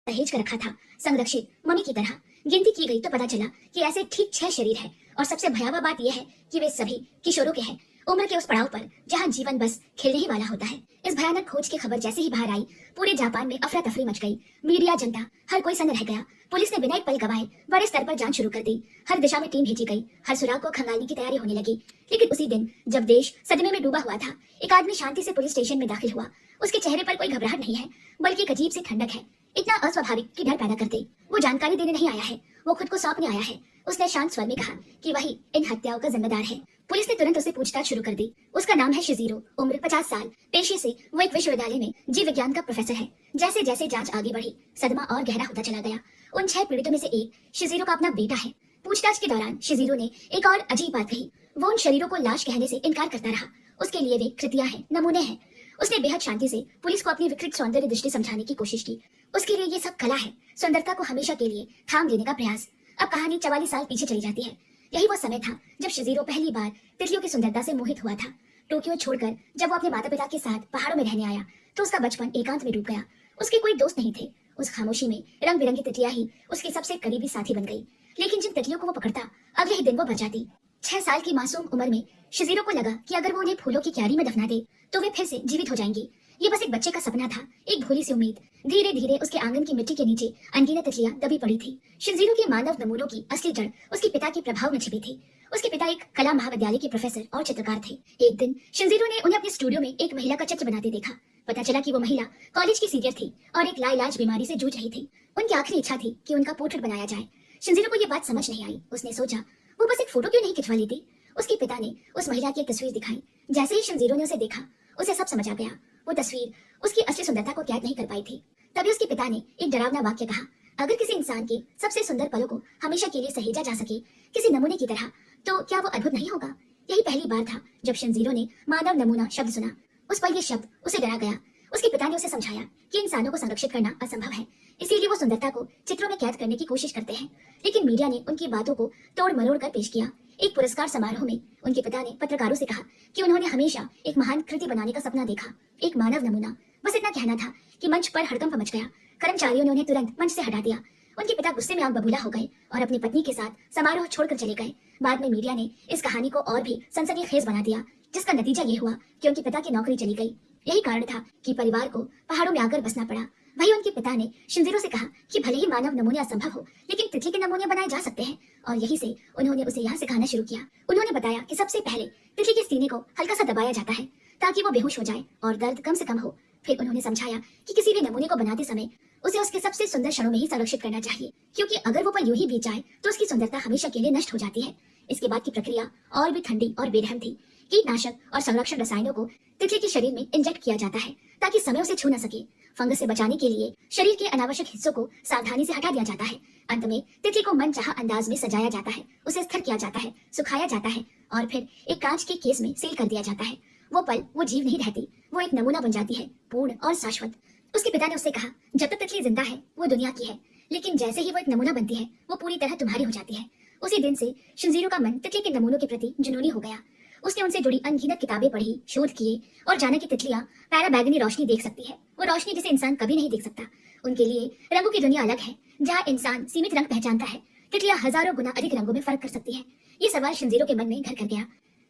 सहेज कर रखा था, संरक्षित मम्मी की तरह। गिनती की गई तो पता चला कि ऐसे ठीक 6 शरीर हैं और सबसे भयावह बात यह है कि वे सभी किशोरों के हैं, उम्र के उस पड़ाव पर जहां जीवन बस खेलने ही वाला होता है। इस भयानक खोज की खबर जैसे ही बाहर आई, पूरे जापान में अफरा तफरी मच गई। मीडिया, जनता, हर कोई सन्न रह गया। पुलिस ने बिना एक पल गवाए बड़े स्तर पर जांच शुरू कर दी। हर दिशा में टीम भेजी गई, हर सुराग को खंगालने की तैयारी होने लगी। लेकिन उसी दिन जब देश सदमे में डूबा हुआ था, एक आदमी शांति से पुलिस स्टेशन में दाखिल हुआ। उसके चेहरे पर कोई घबराहट नहीं है, बल्कि एक अजीब सी ठंडक है, इतना अस्वाभाविक कि डर पैदा कर दे। वो जानकारी देने नहीं आया है, वो खुद को सौंपने आया है। उसने शांत स्वर में कहा कि वही इन हत्याओं का जिम्मेदार है। पुलिस ने तुरंत उससे पूछताछ शुरू कर दी। उसका नाम है शिजीरो, उम्र 50 साल। पेशे से वो एक विश्वविद्यालय में जीव विज्ञान का प्रोफेसर है। जैसे जैसे जांच आगे बढ़ी, सदमा और गहरा होता चला गया। उन 6 पीड़ितों में से एक शिजीरो का अपना बेटा है। पूछताछ के दौरान शिजीरो ने एक और अजीब बात कही। वो उन शरीरों को लाश कहने से इनकार करता रहा। उसके लिए वे कृतियां हैं, नमूने हैं। उसने बेहद शांति से पुलिस को अपनी विकृत सौंदर्य दृष्टि समझाने की कोशिश की। उसके लिए ये सब कला है, सुंदरता को हमेशा के लिए थाम लेने का प्रयास। अब कहानी 44 साल पीछे चली जाती है। यही वो समय था जब शिजीरो पहली बार तितलियों की सुंदरता से मोहित हुआ था। टोक्यो छोड़कर जब वो अपने माता पिता के साथ पहाड़ों में रहने आया, तो उसका बचपन एकांत में डूब गया। उसके कोई दोस्त नहीं थे। उस खामोशी में रंग बिरंगी तितलियां ही उसकी सबसे करीबी साथी बन गई। लेकिन जिन तितलियों को वो पकड़ता, अगले ही दिन वो मर जाती। 6 साल की मासूम उम्र में शिजीरो को लगा कि अगर वो उन्हें फूलों की क्यारी में दफना दे, तो वे फिर से जीवित हो जाएंगी। ये बस एक बच्चे का सपना था, एक भोली सी उम्मीद। धीरे धीरे उसके आंगन की मिट्टी के नीचे अनगिनत तितलियां दबी पड़ी थी। शिजीरो के मानव नमूनों की असली जड़ उसके पिता के प्रभाव में छिपी थी। उसके पिता एक कला महाविद्यालय के प्रोफेसर और चित्रकार थे। एक दिन शिजीरो ने उन्हें अपने स्टूडियो में एक महिला का चित्र बनाते देखा। पता चला कि वो महिला कॉलेज की सीनियर थी और एक लाइलाज बीमारी से जूझ रही थी। उनकी आखिरी इच्छा थी कि उनका पोर्ट्रेट बनाया जाए। शिजीरो को ये बात समझ नहीं आई। उसने सोचा, वो बस एक फोटो क्यों नहीं खिंचवा लेती। उसके पिता ने उस महिला की एक तस्वीर दिखाई। जैसे ही शिजीरो ने उसे देखा, उसे सब समझ आ गया। वो तस्वीर उसकी असली सुंदरता को कैद नहीं कर पाई थी। तभी उसके पिता ने एक डरावना वाक्य कहा, अगर किसी इंसान के सबसे सुंदर पलों को हमेशा के लिए सहेजा जा सके किसी नमूने की तरह, तो क्या वो अद्भुत नहीं होगा। यही पहली बार था जब शिजीरो ने मानव नमूना शब्द सुना। उस पल ये शब्द उसे डरा गया। उसके पिता ने उसे समझाया कि इंसानों को संरक्षित करना असंभव है, इसीलिए वो सुंदरता को चित्रों में कैद करने की कोशिश करते हैं। लेकिन मीडिया ने उनकी बातों को तोड़ मरोड़ कर पेश किया। एक पुरस्कार समारोह में उनके पिता ने पत्रकारों से कहा कि उन्होंने हमेशा एक महान कृति बनाने का सपना देखा, एक मानव नमूना। बस इतना कहना था कि मंच पर हड़कंप मच गया। कर्मचारियों ने उन्हें तुरंत मंच से हटा दिया। उनके पिता गुस्से में आग बबूला हो गए और अपनी पत्नी के साथ समारोह छोड़कर चले गए। बाद में मीडिया ने इस कहानी को और भी सनसनीखेज बना दिया, जिसका नतीजा ये हुआ कि उनके पिता की नौकरी चली गई। यही कारण था कि परिवार को पहाड़ों में आकर बसना पड़ा। वही उनके पिता ने शिजीरो से कहा कि भले ही मानव नमूने असंभव हो, लेकिन तितली के नमूने बनाए जा सकते हैं। और यही से उन्होंने उसे यहाँ सिखाना शुरू किया। उन्होंने बताया कि सबसे पहले तितली के सीने को हल्का सा दबाया जाता है ताकि वो बेहोश हो जाए और दर्द कम से कम हो। फिर उन्होंने समझाया कि किसी भी नमूने को बनाते समय उसे उसके सबसे सुंदर क्षणों में ही संरक्षित करना चाहिए, क्योंकि अगर वो पल यूं ही बीत जाए तो उसकी सुंदरता हमेशा के लिए नष्ट हो जाती है। इसके बाद की प्रक्रिया और भी ठंडी और बेरहम थी। कीटनाशक और संरक्षण रसायनों को तितली के शरीर में इंजेक्ट किया जाता है ताकि समय उसे छू न सके। फंगस से बचाने के लिए शरीर के अनावश्यक हिस्सों को सावधानी से हटा दिया जाता है। अंत में तितली को मनचाहा अंदाज में सजाया जाता है, उसे स्थिर किया जाता है, सुखाया जाता है और फिर एक कांच के केस में सील कर दिया जाता है। वो पल वो जीव नहीं रहती, वो एक नमूना बन जाती है, पूर्ण और शाश्वत। उसके पिता ने उससे कहा, जब तक तितली जिंदा है वो दुनिया की है, लेकिन जैसे ही वो एक नमूना बनती है वो पूरी तरह तुम्हारी हो जाती है। उसी दिन से शिजीरो का मन तितली के नमूनों के प्रति जुनूनी हो गया। उसने उनसे जुड़ी अनगिनत किताबें पढ़ी, शोध किए और जाना कि तितलियां पैराबैगनी रोशनी देख सकती है, वो रोशनी जिसे इंसान कभी नहीं देख सकता। उनके लिए रंगों की दुनिया अलग है। जहाँ इंसान सीमित रंग पहचानता है, तितलियां हजारों गुना अधिक रंगों में फर्क कर सकती है। ये सवाल शिजीरो के मन में घर कर गया।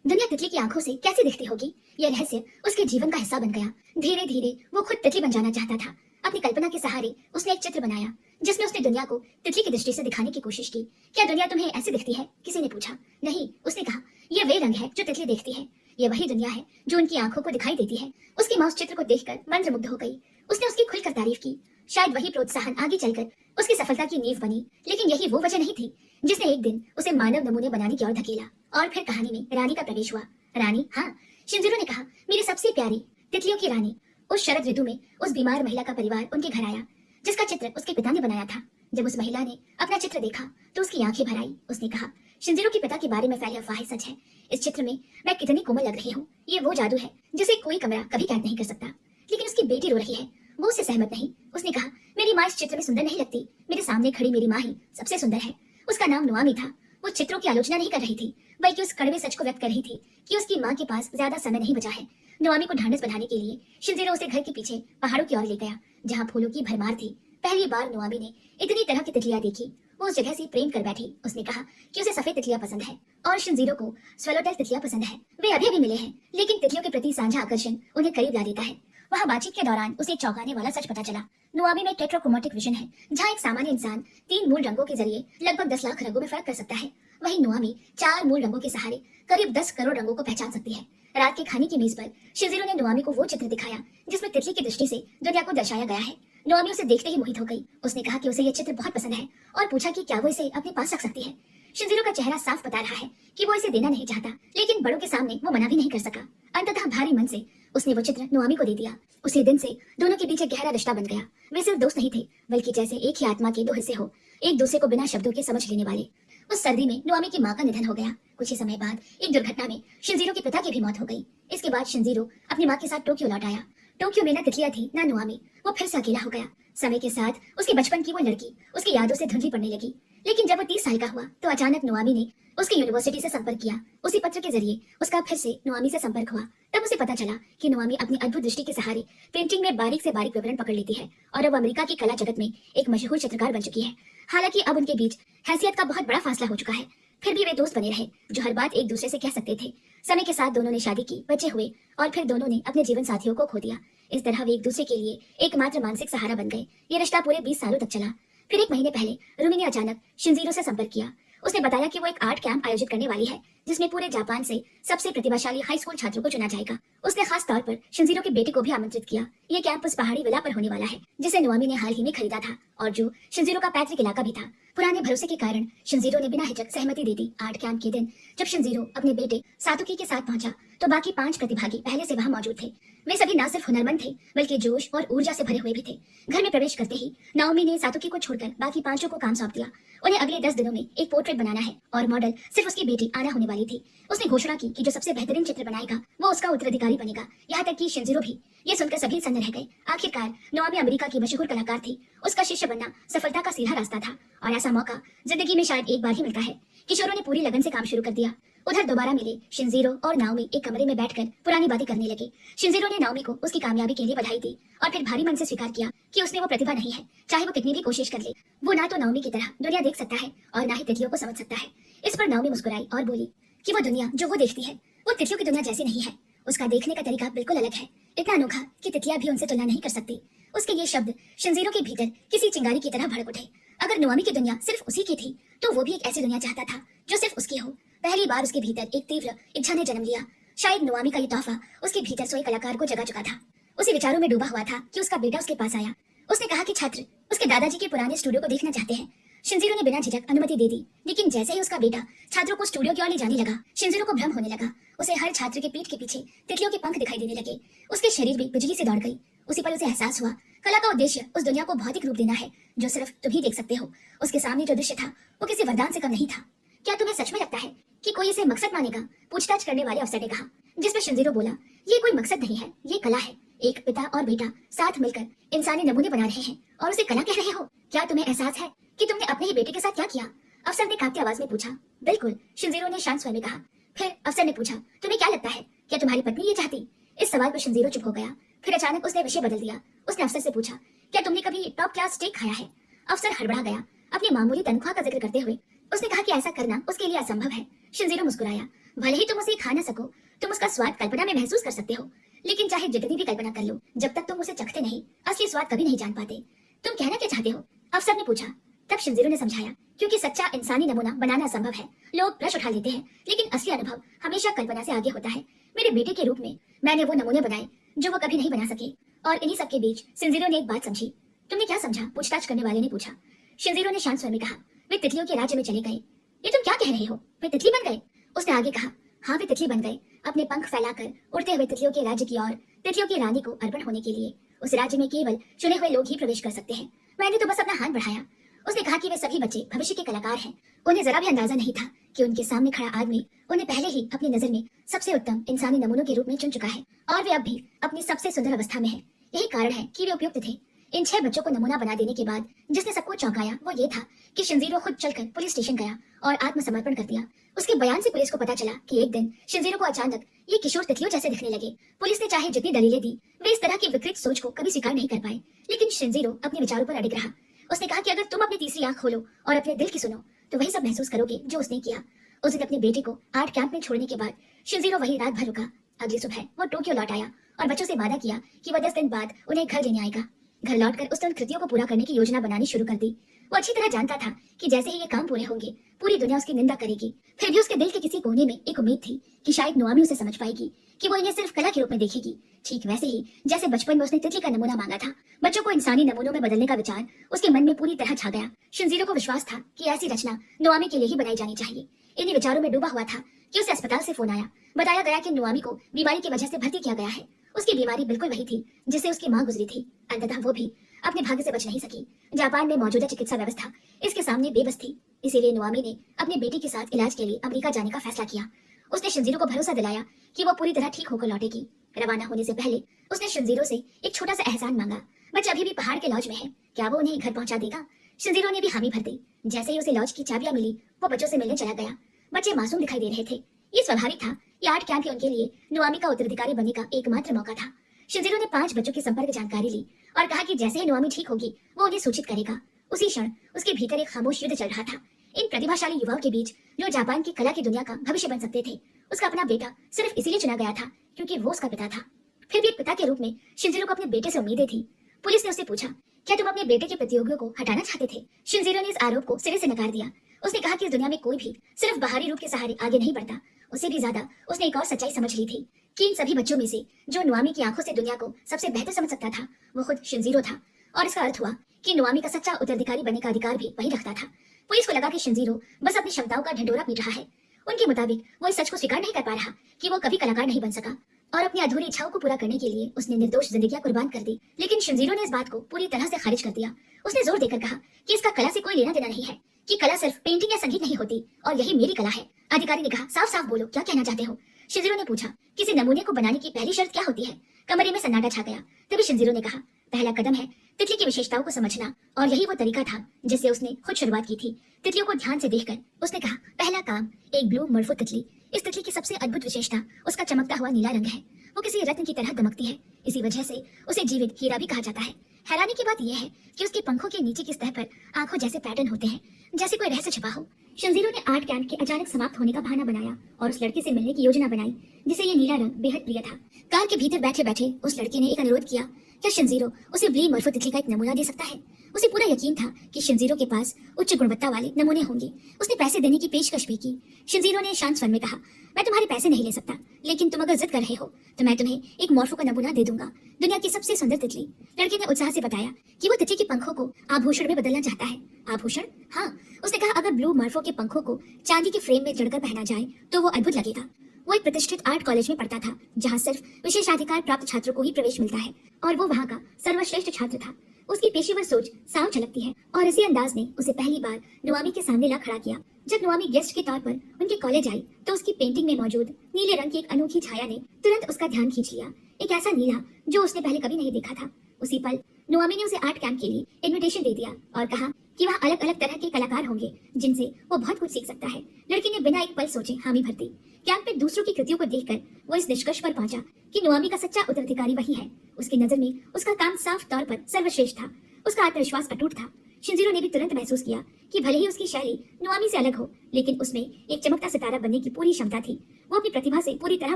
दुनिया तितली की आंखों से कैसी दिखती होगी, यह रहस्य उसके जीवन का हिस्सा बन गया। धीरे धीरे वो खुद तितली बन जाना चाहता था। अपनी कल्पना के सहारे उसने एक चित्र बनाया जिसमें उसने दुनिया को तितली की दृष्टि से दिखाने की कोशिश की। क्या दुनिया तुम्हें ऐसी दिखती है? किसी ने पूछा। नहीं, उसने कहा, ये वे रंग है जो तितली देखती है। ये वही दुनिया है जो उनकी आंखों को दिखाई देती है। उसकी माँ उस चित्र को देखकर मंत्रमुग्ध हो गई। उसने उसकी खुलकर तारीफ की। शायद वही प्रोत्साहन आगे चलकर उसकी सफलता की नींव बनी। लेकिन यही वो वजह नहीं थी जिसने एक दिन उसे मानव नमूने बनाने की ओर धकेला। और फिर कहानी में रानी का प्रवेश हुआ। रानी, हाँ, शिजीरो ने कहा, मेरी सबसे प्यारी तितलियों की रानी। उस शरद ऋतु में उस बीमार महिला का परिवार उनके घर आया, जिसका चित्र उसके पिता ने बनाया था। जब उस महिला ने अपना चित्र देखा तो उसकी आंखें भर आई। उसने कहा, शिजीरो के पिता के बारे में फैली अफवाहें सच है। इस चित्र में मैं कितनी कोमल लग रही हूँ। ये वो जादू है जिसे कोई कमरा कभी कैद नहीं कर सकता। लेकिन उसकी बेटी रो रही है, वो उससे सहमत नहीं। उसने कहा, मेरी माँ इस चित्र में सुंदर नहीं लगती, मेरे सामने खड़ी मेरी माँ ही सबसे सुंदर है। उसका नाम नुआमी था। वो चित्रों की आलोचना नहीं कर रही थी, बल्कि उस कड़वे सच को व्यक्त कर रही थी कि उसकी माँ के पास ज्यादा समय नहीं बचा है। नुआमी को ढांढस बंधाने के लिए शिजीरो उसे घर के पीछे पहाड़ों की ओर ले गया, जहाँ फूलों की भरमार थी। पहली बार नोआमी ने इतनी तरह की तितलियां देखी, वो उस जगह से प्रेम कर बैठी। उसने कहा कि उसे सफेद तितलियां पसंद है और शिनजीरो को स्वैलोटेल तितलियां पसंद है। वे अभी अभी मिले हैं, लेकिन तितलियों के प्रति साझा आकर्षण उन्हें करीब ला देता है। वहाँ बातचीत के दौरान उसे एक चौंकाने वाला सच पता चला। नोआमी में टेट्राक्रोमैटिक विजन है, जहाँ एक सामान्य इंसान 3 मूल रंगों के जरिए लगभग 10 लाख रंगों में फर्क कर सकता है। वहीं नोआमी 4 मूल रंगों के सहारे करीब 10 करोड़ रंगों को पहचान सकती है। रात के खाने की मेज पर शिनजीरो ने नोआमी को वो चित्र दिखाया जिसमें तितली की दृष्टि से दुनिया को दर्शाया गया है। नोआमी उसे देखते ही मोहित हो गई। उसने कहा कि उसे यह चित्र बहुत पसंद है और पूछा कि क्या वो इसे अपने पास रख सकती है। शिनजीरो का चेहरा साफ बता रहा है कि वो इसे देना नहीं चाहता, लेकिन बड़ों के सामने वो मना भी नहीं कर सका। अंततः भारी मन से उसने वो चित्र नोआमी को दे दिया। उसी दिन से दोनों के बीच एक गहरा रिश्ता बन गया। वे सिर्फ दोस्त नहीं थे, बल्कि जैसे एक ही आत्मा के 2 हिस्से हो, एक दूसरे को बिना शब्दों के समझ लेने वाले। उस सर्दी में नोआमी की माँ का निधन हो गया। कुछ ही समय बाद एक दुर्घटना में शिनजीरो के पिता की भी मौत हो गई। इसके बाद शिनजीरो अपनी माँ के साथ टोक्यो लौट आया। टोक्यो में न तितलियां थी न नोआमी। वो फिर से अकेला हो गया। समय के साथ उसके बचपन की वो लड़की उसकी यादों से धुंधली पड़ने लगी। लेकिन जब वो 30 साल का हुआ तो अचानक नोआमी ने उसकी यूनिवर्सिटी से संपर्क किया। उसी पत्र के जरिए उसका फिर से नोआमी से संपर्क हुआ। तब उसे पता चला कि नोआमी अपनी अद्भुत दृष्टि के सहारे पेंटिंग में बारीक से बारीक विवरण पकड़ लेती है और अब अमेरिका की कला जगत में एक मशहूर चित्रकार बन चुकी है। हालांकि अब उनके बीच हैसियत का बहुत बड़ा फासला हो चुका है, फिर भी वे दोस्त बने रहे, जो हर बात एक दूसरे से कह सकते थे। समय के साथ दोनों ने शादी की, बच्चे हुए और फिर दोनों ने अपने जीवन साथियों को खो दिया। इस तरह वे एक दूसरे के लिए एकमात्र मानसिक सहारा बन गए। ये रिश्ता पूरे 20 सालों तक चला। फिर 1 महीने पहले रूमी ने अचानक शिनजीरो से संपर्क किया। उसने बताया कि वो एक आर्ट कैंप आयोजित करने वाली है, जिसमें पूरे जापान से सबसे प्रतिभाशाली हाई स्कूल छात्रों को चुना जाएगा। उसने खास तौर पर शिनजीरो के बेटे को भी आमंत्रित किया। ये कैंप उस पहाड़ी विला पर होने वाला है, जिसे नोआमी ने हाल ही में खरीदा था और जो शिनजीरो का पैतृक इलाका भी था। पुराने भरोसे के कारण शिनजीरो ने बिना हिचक सहमति दे दी। आर्ट कैंप के दिन जब शिनजीरो अपने बेटे सातुकी के साथ पहुंचा, तो बाकी 5 प्रतिभागी पहले से वहां मौजूद थे। वे सभी न सिर्फ हुनरमंद थे, बल्कि जोश और ऊर्जा से भरे हुए भी थे। घर में प्रवेश करते ही नाओमी ने सातुकी को छोड़कर बाकी 5 को काम सौंप दिया। उन्हें अगले 10 दिनों में एक पोर्ट्रेट बनाना है और मॉडल सिर्फ उसकी बेटी आना होने वाली थी। उसने घोषणा की कि जो सबसे बेहतरीन चित्र बनाएगा वो उसका उत्तराधिकारी बनेगा। यहाँ तक कि शिनजीरो भी। ये सुनकर सभी सन्न रह गए। आखिरकार नोआमी अमेरिका की मशहूर कलाकार थी। उसका शिष्य बनना सफलता का सीधा रास्ता था और ऐसा मौका जिंदगी में शायद एक बार ही मिलता है। किशोरों ने पूरी लगन से काम शुरू कर दिया। उधर दोबारा मिले शिनजीरो और नाओमी एक कमरे में बैठकर पुरानी बातें करने लगे। शिनजीरो ने नाओमी को उसकी कामयाबी के लिए बधाई दी और फिर भारी मन से स्वीकार किया कि उसने वो प्रतिभा नहीं है, चाहे वो कितनी भी कोशिश कर ले। वो ना तो नाओमी की तरह दुनिया देख सकता है और ना ही तितलियों को समझ सकता है। इस पर नाओमी मुस्कुराई और बोली कि वो दुनिया जो वो देखती है वो तितलियों की दुनिया जैसी नहीं है। उसका देखने का तरीका बिल्कुल अलग है, इतना अनोखा कि तितलियां भी उनसे तुलना नहीं कर सकती। उसके ये शब्द शिनजीरो के भीतर किसी चिंगारी की तरह भड़क उठे। अगर नोआमी की दुनिया सिर्फ उसी की थी, तो वो भी एक ऐसी दुनिया चाहता था जो सिर्फ उसकी हो। पहली बार उसके भीतर एक तीव्र इच्छा ने जन्म लिया। शायद नोआमी का ये तोहफा उसके भीतर सोए कलाकार को जगा चुका था। उसे विचारों में डूबा हुआ था कि उसका बेटा उसके पास आया। उसने कहा कि छात्र उसके दादाजी के पुराने स्टूडियो को देखना चाहते हैं। शिनजीरो ने बिना झिझक अनुमति दे दी, लेकिन जैसे ही उसका बेटा छात्रों को स्टूडियो की ओर ले जाने लगा, शिनजीरो को भ्रम होने लगा। उसे हर छात्र के पीठ के पीछे तितलियों के पंख दिखाई देने लगे। उसके शरीर भी बिजली से दौड़ गई। उसी पर उसे एहसास हुआ, कला का उद्देश्य उस दुनिया को भौतिक रूप देना है जो सिर्फ तुम ही देख सकते हो। उसके सामने जो दृश्य था वो किसी वरदान से कम नहीं था। क्या तुम्हें सच में लगता है कि कोई इसे मकसद मानेगा? पूछताछ करने वाले अफसर ने कहा, जिस पर शिनजीरो बोला, ये कोई मकसद नहीं है, ये कला है। एक पिता और बेटा साथ मिलकर इंसानी नमूने बना रहे हैं और उसे कला कह रहे हो। क्या तुम्हें एहसास है कि तुमने अपने ही बेटे के साथ क्या किया? अफसर ने कांपती आवाज में पूछा। बिल्कुल, शिनजीरो ने शांत स्वर में कहा। फिर अफसर ने पूछा, तुम्हें क्या लगता है, क्या तुम्हारी पत्नी ये चाहती? इस सवाल पर शिनजीरो चुप हो गया। फिर अचानक उसने विषय बदल दिया। उसने अफसर से पूछा, क्या तुमने कभी टॉप क्लास स्टेक खाया है? अफसर हड़बड़ा गया। अपनी मामूली तनख्वाह का जिक्र करते हुए उसने कहा कि ऐसा करना उसके लिए असंभव है। शिनजीरो मुस्कुराया। भले ही तुम उसे खा न सको, तुम उसका स्वाद कल्पना में महसूस कर सकते हो, लेकिन चाहे जितनी भी कल्पना कर लो, जब तक तुम उसे चखते नहीं, असली स्वाद कभी नहीं जान पाते। तुम कहना क्या चाहते हो? अफसर ने पूछा। तब शिनजीरो ने समझाया, क्योंकि सच्चा इंसानी नमूना बनाना असंभव है। लोग ब्रश उठा लेते हैं, लेकिन असली अनुभव हमेशा कल्पना से आगे होता है। मेरे बेटे के रूप में मैंने वो नमूने बनाए जो वो कभी नहीं बना सके। और इन्हीं सबके बीच शिनजीरो ने एक बात समझी। तुमने क्या समझा? पूछताछ करने वाले ने पूछा। शिनजीरो ने शांत स्वर में कहा, वे तितलियों के राज्य में चले गए। ये तुम क्या कह रहे हो? वे तितली बन गए? उसने आगे कहा, हाँ वे तितली बन गए, अपने पंख फैलाकर उड़ते हुए तितलियों के राज्य की ओर, तितलियों की रानी को अर्पण होने के लिए। उस राज्य में केवल चुने हुए लोग ही प्रवेश कर सकते हैं। मैंने तो बस अपना हाथ बढ़ाया। उसने कहा कि वे सभी बच्चे भविष्य के कलाकार हैं। उन्हें जरा भी अंदाजा नहीं था कि उनके सामने खड़ा आदमी उन्हें पहले ही अपनी नजर में सबसे उत्तम इंसानी नमूनों के रूप में चुन चुका है और वे अब भी अपनी सबसे सुंदर अवस्था में हैं। यही कारण है कि वे उपयुक्त थे। इन 6 बच्चों को नमूना बना देने के बाद जिसने सबको चौंकाया वो ये था कि शिनजीरो खुद चलकर पुलिस स्टेशन गया और आत्मसमर्पण कर दिया। उसके बयान से पुलिस को पता चला कि एक दिन शिनजीरो को अचानक ये किशोर तितलियों जैसे दिखने लगे। पुलिस ने चाहे जितनी दलीलें दी, वे इस तरह की विकृत सोच को कभी स्वीकार नहीं कर पाए, लेकिन शिनजीरो अपने विचारों पर अडिग रहा। उसने कहा कि अगर तुम अपनी तीसरी आंख खोलो और अपने दिल की सुनो तो वही सब महसूस करोगे जो उसने किया। उस दिन अपने बेटे को आर्ट कैंप में छोड़ने के बाद शिनजीरो वही रात भर रुका। अगली सुबह वो टोक्यो लौट आया और बच्चों से वादा किया कि वह 10 दिन बाद उन्हें घर लेने आएगा। घर लौटकर उसने उन कृतियों को पूरा करने की योजना बनानी शुरू कर दी। वो अच्छी तरह जानता था कि जैसे ही ये काम पूरे होंगे पूरी दुनिया उसकी निंदा करेगी। फिर भी उसके दिल के किसी कोने में एक उम्मीद थी कि शायद नोआमी उसे समझ पाएगी, कि वो इन्हें सिर्फ कला के रूप में देखेगी। ठीक वैसे ही जैसे बचपन में उसने तितली का नमूना मांगा था, बच्चों को इंसानी नमूनों में बदलने का विचार उसके मन में पूरी तरह छा गया। शिनजीरो को विश्वास था कि ऐसी रचना नोआमी के लिए ही बनाई जानी चाहिए। इन्हीं विचारों में डूबा हुआ था कि उसे अस्पताल से फोन आया। बताया गया कि नोआमी को बीमारी की वजह से भर्ती किया गया है। उसकी बीमारी बिल्कुल वही थी जिससे उसकी मां गुजरी थी। अंततः वो भी अपने भाग्य से बच नहीं सकी। जापान में मौजूदा चिकित्सा व्यवस्था इसके सामने बेबस थी। इसीलिए नोआमी ने अपने बेटे के साथ इलाज के लिए अमेरिका जाने का फैसला किया। उसने शिनजीरो को भरोसा दिलाया कि वो पूरी तरह ठीक होकर लौटेगी। रवाना होने से पहले उसने शिनजीरो से एक छोटा सा एहसान मांगा। बच्चा अभी भी पहाड़ के लॉज में है, क्या वो उन्हें घर पहुंचा देगा? शिनजीरो ने भी हामी भर दी। जैसे ही उसे लॉज की चाबियां मिली वो बच्चों से मिलने चला गया। बच्चे मासूम दिखाई दे रहे थे। ये स्वाभाविक था। ये आर्ट कैंप ही उनके लिए नोआमी का उत्तराधिकारी बनने का एकमात्र मौका था। शिनजीरो ने 5 बच्चों की संपर्क जानकारी ली और कहा कि जैसे ही नोआमी ठीक होगी वो उन्हें सूचित करेगा। उसी क्षण उसके भीतर एक खामोश युद्ध चल रहा था। इन प्रतिभाशाली युवाओं के बीच जो जापान की कला की दुनिया का भविष्य बन सकते थे, उसका अपना बेटा सिर्फ इसीलिए चुना गया था क्योंकि वो उसका पिता था। फिर भी एक पिता के रूप में शिनजीरो को अपने बेटे से उम्मीदें थी। पुलिस ने उससे पूछा, क्या तुम अपने बेटे के प्रतियोगियों को हटाना चाहते थे? शिनजीरो ने इस आरोप को सिरे से नकार दिया। उसने कहा कि इस दुनिया में कोई भी सिर्फ बाहरी रूप के सहारे आगे नहीं बढ़ता। उससे भी ज्यादा उसने एक और सच्चाई समझ ली थी कि इन सभी बच्चों में से जो नोआमी की आंखों से दुनिया को सबसे बेहतर समझ सकता था वो खुद शिनजीरो था। और इसका अर्थ हुआ कि नोआमी का सच्चा उत्तराधिकारी बनने का अधिकार भी वही रखता था। पुलिस को लगा कि शिनजीरो बस अपनी क्षमताओं का ढिंढोरा पीट रहा है। उनके मुताबिक वो इस सच को स्वीकार नहीं कर पा रहा कि वो कभी कलाकार नहीं बन सका और अपनी अधूरी इच्छाओं को पूरा करने के लिए उसने निर्दोष जिंदगियां कुर्बान कर दी। लेकिन शिनजीरो ने इस बात को पूरी तरह से खारिज कर दिया। उसने जोर देकर कहा कि इसका कला से कोई लेना देना नहीं है, कि कला सिर्फ पेंटिंग या संगीत नहीं होती और यही मेरी कला है। अधिकारी ने कहा, साफ साफ बोलो, क्या कहना चाहते हो? शिनजीरो ने पूछा, किसी नमूने को बनाने की पहली शर्त क्या होती है? कमरे में सन्नाटा छा गया। तभी शिनजीरो ने कहा, पहला कदम है तितली की विशेषताओं को समझना। और यही वो तरीका था जिससे उसने खुद शुरुआत की थी। तितलियों को ध्यान से देखकर उसने कहा, पहला काम, एक ब्लू मर्फो तितली। इस तितली की सबसे अद्भुत विशेषता उसका चमकता हुआ नीला रंग है। वो किसी रत्न की तरह दमकती है। इसी वजह से उसे जीवित हीरा भी कहा जाता है। हैरानी की बात यह है कि उसके पंखों के नीचे की सतह पर आंखों जैसे पैटर्न होते हैं, जैसे कोई रहस्य छिपा हो। शिनजीरो ने आर्ट कैंप के अचानक समाप्त होने का बहाना बनाया और उस लड़के से मिलने की योजना बनाई जिसे ये नीला रंग बेहद प्रिय था। कार के भीतर बैठे बैठे उस लड़के ने एक अनुरोध किया, क्या शिनजीरो उसे ब्लू मर्फो तितली का एक नमूना दे सकता है? उसे पूरा यकीन था कि शिनजीरो के पास उच्च गुणवत्ता वाले नमूने होंगे। उसने पैसे देने की पेशकश भी की। शिनजीरो ने शांत स्वर में कहा, मैं तुम्हारे पैसे नहीं ले सकता, लेकिन तुम अगर जिद कर रहे हो तो मैं तुम्हें एक मॉर्फो का नमूना दे दूंगा, दुनिया की सबसे सुंदर तितली। लड़के ने उत्साह से बताया कि वो तितली के पंखों को आभूषण में बदलना चाहता है। आभूषण? हाँ। उसने कहा, अगर ब्लू मॉर्फो के पंखों को चांदी के फ्रेम में जड़कर पहना जाए तो वो अद्भुत लगेगा। वो एक प्रतिष्ठित आर्ट कॉलेज में पढ़ता था जहाँ सिर्फ विशेषाधिकार प्राप्त छात्रों को ही प्रवेश मिलता है और वो वहाँ का सर्वश्रेष्ठ छात्र था। उसकी पेशेवर सोच साफ झलकती है और इसी अंदाज ने उसे पहली बार नोआमी के सामने ला खड़ा किया। जब नोआमी गेस्ट के तौर पर उनके कॉलेज आई तो उसकी पेंटिंग में मौजूद नीले रंग की एक अनोखी छाया ने तुरंत उसका ध्यान खींच लिया। एक ऐसा नीला जो उसने पहले कभी नहीं देखा था। उसी पल नोआमी ने उसे आर्ट कैंप के लिए इनविटेशन दे दिया और कहा कि वह अलग अलग तरह के कलाकार होंगे जिनसे वो बहुत कुछ सीख सकता है। लड़की ने बिना एक पल सोचे हामी भर दी। कैंप में दूसरों की कृतियों को देखकर वो इस निष्कर्ष पर पहुंचा कि नोआमी का सच्चा उत्तराधिकारी वही है। उसकी नजर में उसका काम साफ तौर पर सर्वश्रेष्ठ था। उसका आत्मविश्वास अटूट था। शिनजीरो ने भी तुरंत महसूस किया कि भले ही उसकी शैली नोआमी से अलग हो, लेकिन उसमें एक चमकता सितारा बनने की पूरी क्षमता थी। वो अपनी प्रतिभा से पूरी तरह